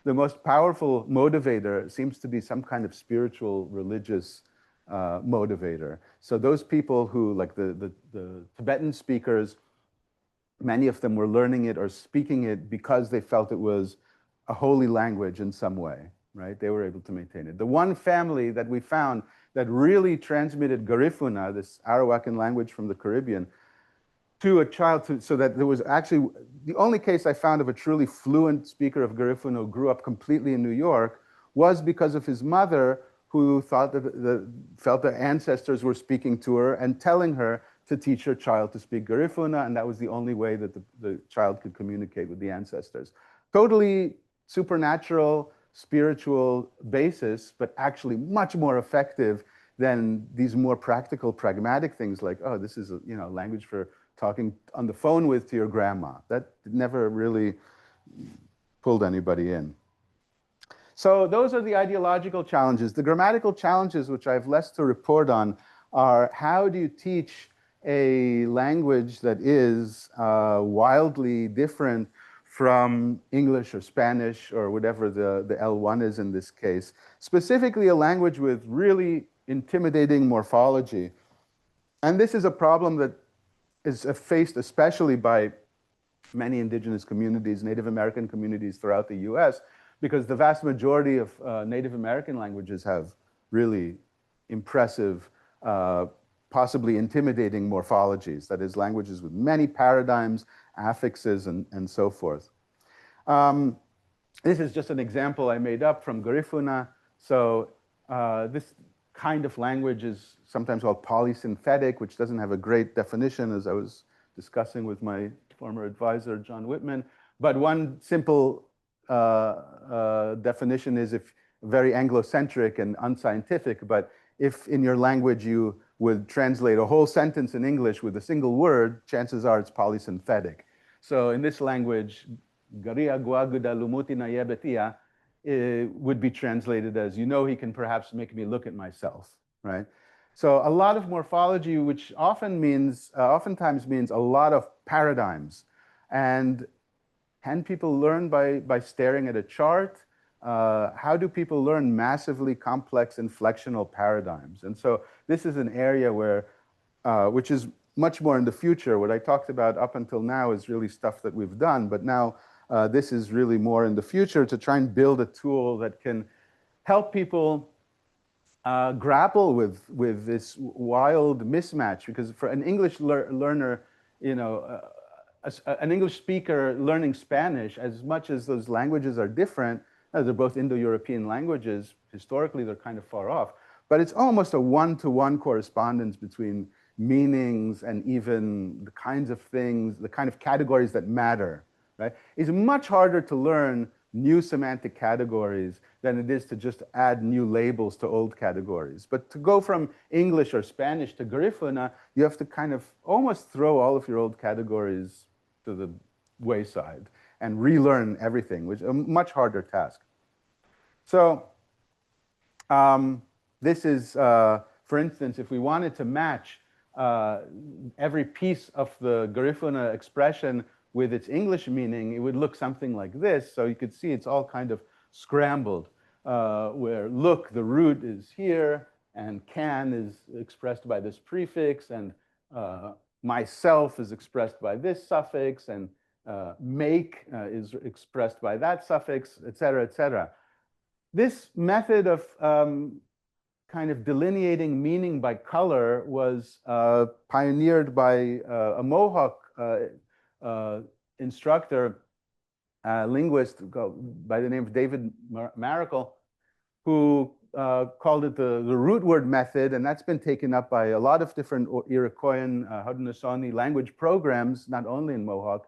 the most powerful motivator seems to be some kind of spiritual, religious motivator. So those people who, like the Tibetan speakers, many of them were learning it or speaking it because they felt it was a holy language in some way, right? They were able to maintain it. The one family that we found that really transmitted Garifuna, this Arawakan language from the Caribbean, to a child, so that there was actually, the only case I found of a truly fluent speaker of Garifuna who grew up completely in New York was because of his mother, who thought that felt the ancestors were speaking to her and telling her to teach her child to speak Garifuna, and that was the only way that the child could communicate with the ancestors. Totally supernatural, spiritual basis, but actually much more effective than these more practical, pragmatic things like, oh, this is a language for talking on the phone with to your grandma. That never really pulled anybody in. So those are the ideological challenges. The grammatical challenges, which I have less to report on, are how do you teach a language that is wildly different from English or Spanish or whatever the L1 is in this case, specifically a language with really intimidating morphology. And this is a problem that is faced especially by many indigenous communities, Native American communities throughout the US, because the vast majority of Native American languages have really impressive, possibly intimidating morphologies. That is, languages with many paradigms, affixes, and so forth. This is just an example I made up from Garifuna. So this kind of language is sometimes called polysynthetic, which doesn't have a great definition, as I was discussing with my former advisor, John Whitman. But one simple definition is if very Anglocentric and unscientific, but if in your language you would translate a whole sentence in English with a single word, chances are it's polysynthetic. So in this language, Garia guaguda lumutina yebetia would be translated as, he can perhaps make me look at myself, right? So a lot of morphology, which oftentimes means a lot of paradigms. And can people learn by staring at a chart? How do people learn massively complex inflectional paradigms? And so this is an area where, which is much more in the future. What I talked about up until now is really stuff that we've done, but now this is really more in the future to try and build a tool that can help people grapple with this wild mismatch, because for an English learner, you know, an English speaker learning Spanish, as much as those languages are different, they're both Indo-European languages, historically they're kind of far off, but it's almost a one-to-one correspondence between meanings and even the kinds of things, the kind of categories that matter, right? It's much harder to learn new semantic categories than it is to just add new labels to old categories. But to go from English or Spanish to Garifuna, you have to kind of almost throw all of your old categories to the wayside and relearn everything, which is a much harder task. So this is, for instance, if we wanted to match every piece of the Garifuna expression with its English meaning, it would look something like this. So you could see it's all kind of scrambled, where look, the root is here, and can is expressed by this prefix, and myself is expressed by this suffix, and make is expressed by that suffix, et cetera, et cetera. This method of kind of delineating meaning by color was pioneered by a Mohawk instructor, linguist by the name of David Maracle, who called it the root word method, and that's been taken up by a lot of different Iroquoian Haudenosaunee language programs, not only in Mohawk.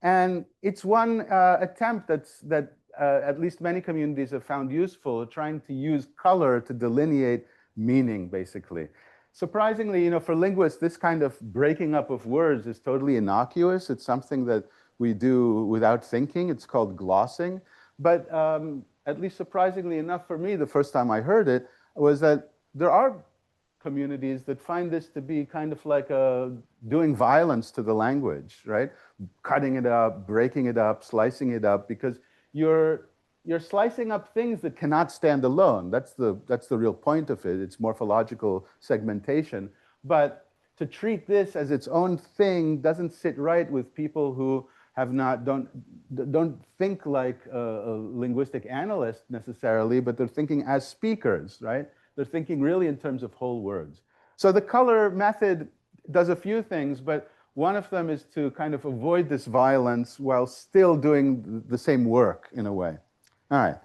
And it's one attempt that at least many communities have found useful, trying to use color to delineate meaning, basically. Surprisingly, you know, for linguists, this kind of breaking up of words is totally innocuous. It's something that we do without thinking. It's called glossing. But at least surprisingly enough for me, the first time I heard it, was that there are communities that find this to be kind of like doing violence to the language, right? Cutting it up, breaking it up, slicing it up, because you're slicing up things that cannot stand alone. That's the real point of it. It's morphological segmentation. But to treat this as its own thing doesn't sit right with people who don't think like a linguistic analyst necessarily, but they're thinking as speakers, right? They're thinking really in terms of whole words. So the color method does a few things, but one of them is to kind of avoid this violence while still doing the same work in a way. All right.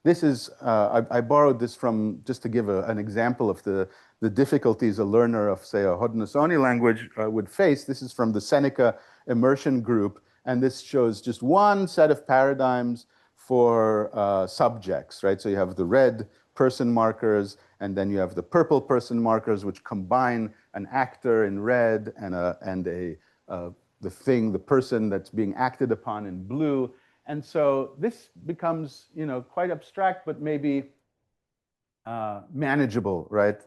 This is, I borrowed this from, just to give an example of the difficulties a learner of, say, a Haudenosaunee language would face. This is from the Seneca Immersion Group, and this shows just one set of paradigms for subjects, right? So you have the red person markers, and then you have the purple person markers, which combine an actor in red and the person that's being acted upon in blue. And so this becomes, you know, quite abstract, but maybe manageable, right,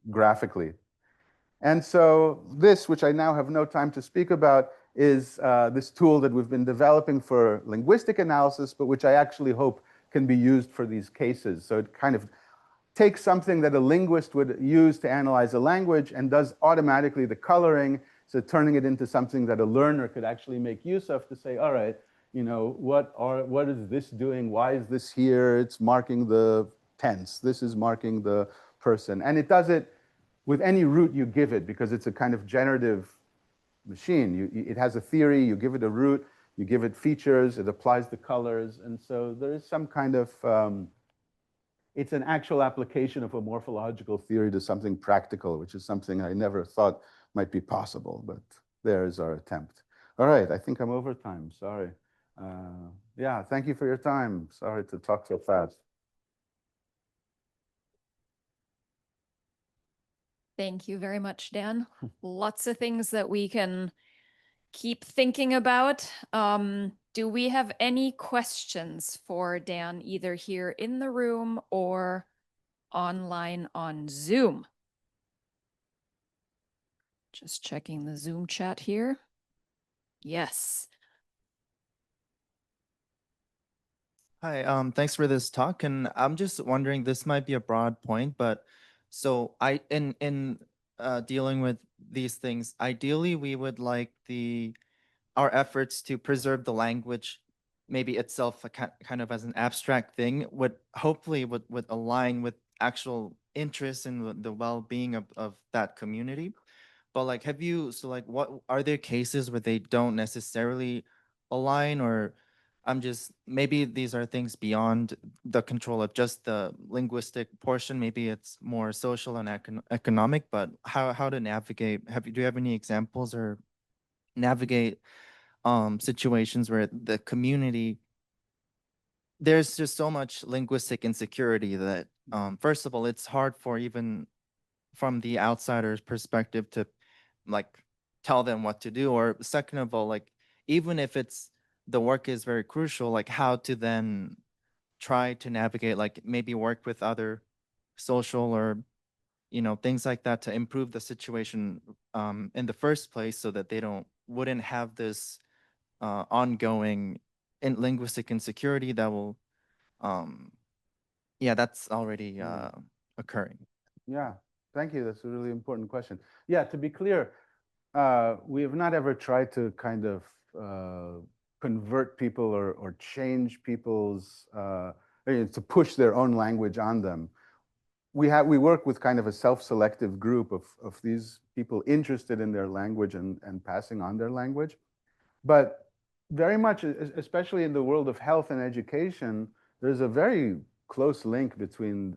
graphically. And so this, which I now have no time to speak about, is this tool that we've been developing for linguistic analysis, but which I actually hope can be used for these cases. So it kind of takes something that a linguist would use to analyze a language and does automatically the coloring, so turning it into something that a learner could actually make use of to say, all right, you know, what is this doing? Why is this here? It's marking the tense. This is marking the person. And it does it with any root you give it, because it's a kind of generative machine. It has a theory, you give it a root, you give it features, it applies the colors. And so there is some kind of, it's an actual application of a morphological theory to something practical, which is something I never thought might be possible, but there's our attempt. All right, I think I'm over time, sorry. Yeah, thank you for your time. Sorry to talk so fast. Thank you very much, Dan. Lots of things that we can keep thinking about. Do we have any questions for Dan, either here in the room or online on Zoom? Just checking the Zoom chat here. Yes. Hi, thanks for this talk. And I'm just wondering, this might be a broad point, but so in dealing with these things, ideally we would like our efforts to preserve the language maybe itself a kind of as an abstract thing would hopefully would align with actual interests in the well-being of that community. But like, have you, so like, what are there cases where they don't necessarily align, or I'm just, maybe these are things beyond the control of just the linguistic portion. Maybe it's more social and economic, but how to navigate, do you have any examples or navigate situations where the community, there's just so much linguistic insecurity that first of all, it's hard for even from the outsider's perspective to like tell them what to do, or second of all, like even if it's the work is very crucial, like how to then try to navigate, like maybe work with other social or things like that to improve the situation in the first place, so that they wouldn't have this ongoing linguistic insecurity that will yeah, that's already occurring. Yeah, thank you. That's a really important question. Yeah, to be clear, we have not ever tried to kind of convert people or change people's, to push their own language on them. We work with kind of a self-selective group of these people interested in their language and passing on their language. But very much, especially in the world of health and education, there's a very close link between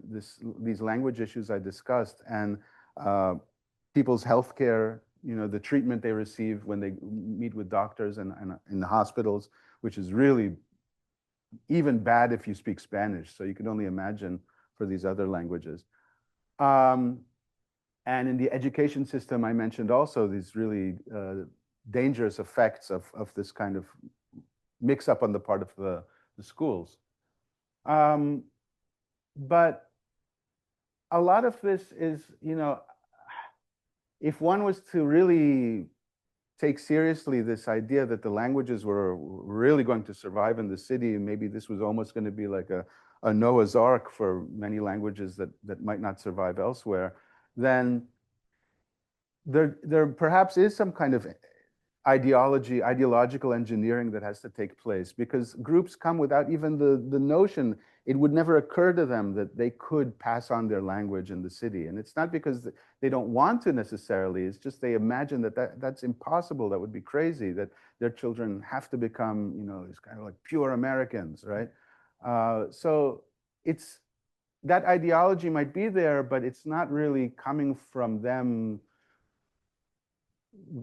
these language issues I discussed and people's healthcare, the treatment they receive when they meet with doctors and in the hospitals, which is really even bad if you speak Spanish. So you can only imagine for these other languages. And in the education system, I mentioned also these really dangerous effects of this kind of mix-up on the part of the schools. But a lot of this is, if one was to really take seriously this idea that the languages were really going to survive in the city, and maybe this was almost going to be like a Noah's Ark for many languages that might not survive elsewhere, then there perhaps is some kind of ideological engineering that has to take place, because groups come without even the notion. It would never occur to them that they could pass on their language in the city. And it's not because they don't want to necessarily, it's just they imagine that's impossible, that would be crazy, that their children have to become, it's kind of like pure Americans, right? So that ideology might be there, but it's not really coming from them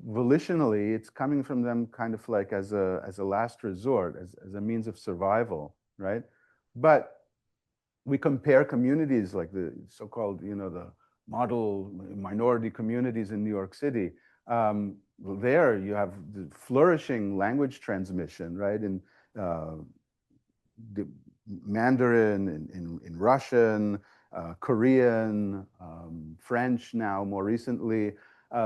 volitionally. It's coming from them kind of like as a last resort, as a means of survival, right? But we compare communities like the so-called, the model minority communities in New York City. There you have the flourishing language transmission, right? In the Mandarin, in Russian, Korean, French now more recently.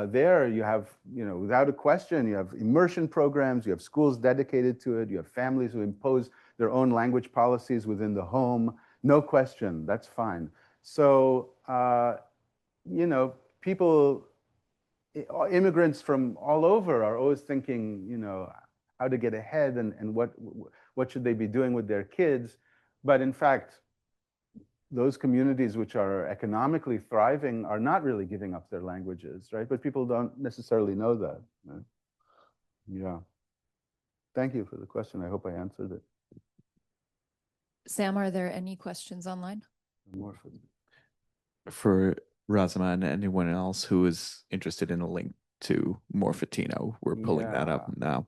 There you have, without a question, you have immersion programs, you have schools dedicated to it, you have families who impose their own language policies within the home. No question, that's fine. So, people, immigrants from all over are always thinking, how to get ahead and what should they be doing with their kids. But in fact, those communities which are economically thriving are not really giving up their languages, right? But people don't necessarily know that. Right? Yeah. Thank you for the question. I hope I answered it. Sam, are there any questions online? For Razama and anyone else who is interested in a link to Morphetino, we're pulling that up now.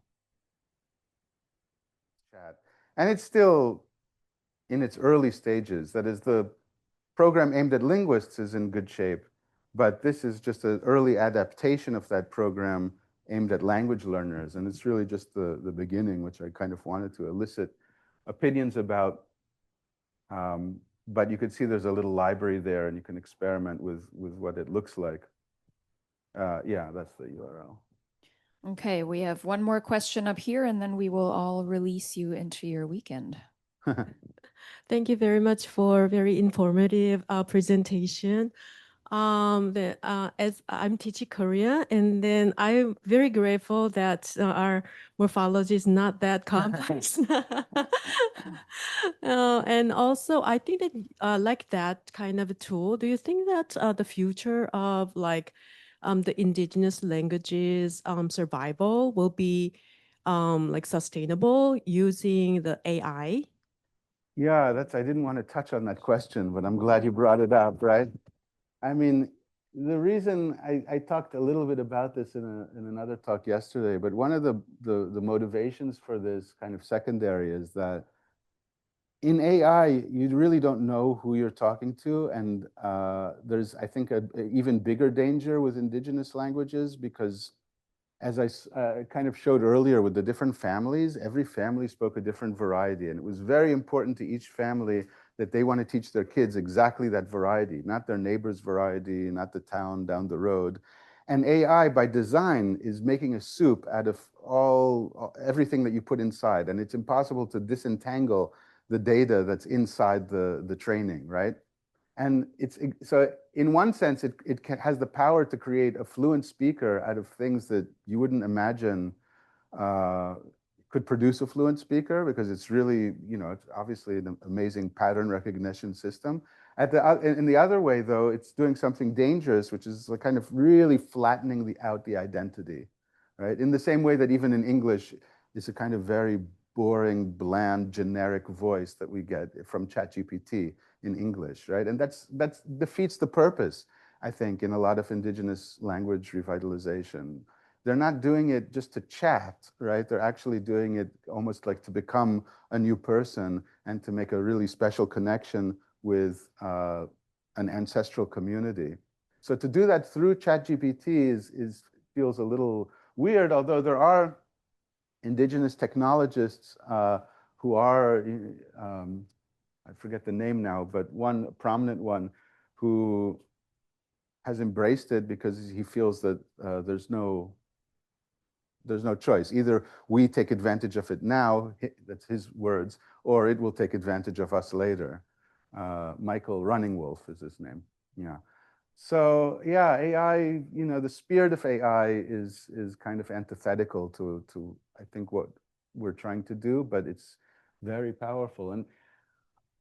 Chat. And it's still in its early stages. That is, the program aimed at linguists is in good shape, but this is just an early adaptation of that program aimed at language learners. And it's really just the beginning, which I kind of wanted to elicit opinions about. But you can see there's a little library there, and you can experiment with what it looks like. Yeah, that's the URL. Okay, we have one more question up here, and then we will all release you into your weekend. Thank you very much for very informative presentation. As I'm teaching Korean, and then I'm very grateful that our morphology is not that complex. And also, I think that like that kind of a tool, do you think that the future of like the indigenous languages survival will be like sustainable using the AI? Yeah, I didn't want to touch on that question, but I'm glad you brought it up, right? I mean, the reason I talked a little bit about this in another talk yesterday, but one of the motivations for this kind of secondary is that in AI, you really don't know who you're talking to. And there's, I think, an even bigger danger with indigenous languages because as I kind of showed earlier with the different families, every family spoke a different variety. And it was very important to each family that they want to teach their kids exactly that variety, not their neighbor's variety, not the town down the road. And AI by design is making a soup out of everything that you put inside. And it's impossible to disentangle the data that's inside the training, right? And so in one sense, it has the power to create a fluent speaker out of things that you wouldn't imagine could produce a fluent speaker because it's really, it's obviously an amazing pattern recognition system. In the other way, though, it's doing something dangerous, which is kind of really flattening out the identity, right? In the same way that even in English, it's a kind of very boring, bland, generic voice that we get from ChatGPT in English, right? And that defeats the purpose, I think, in a lot of indigenous language revitalization. They're not doing it just to chat, right? They're actually doing it almost like to become a new person and to make a really special connection with an ancestral community. So to do that through ChatGPT feels a little weird, although there are indigenous technologists who are, I forget the name now, but one prominent one who has embraced it because he feels that there's no choice. Either we take advantage of it now, that's his words, or it will take advantage of us later. Michael Running Wolf is his name. Yeah. So yeah, AI, the spirit of AI is kind of antithetical to I think what we're trying to do, but it's very powerful. And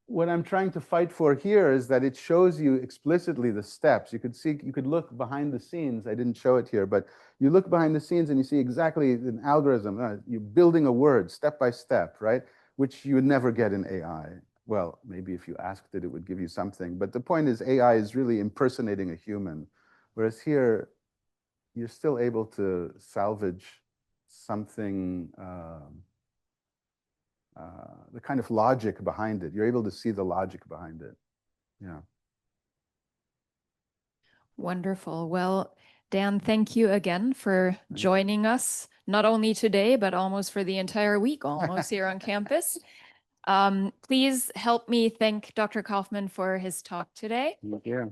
what I'm trying to fight for here is that it shows you explicitly the steps. You could look behind the scenes. I didn't show it here, but you look behind the scenes and you see exactly an algorithm. You're building a word step by step, right? Which you would never get in AI. Well, maybe if you asked it, it would give you something. But the point is AI is really impersonating a human. Whereas here, you're still able to salvage something, the kind of logic behind it. You're able to see the logic behind it. Yeah. Wonderful. Well, Dan, thank you again for joining us, not only today, but almost for the entire week, almost here on campus. Please help me thank Dr. Kaufman for his talk today. Yeah.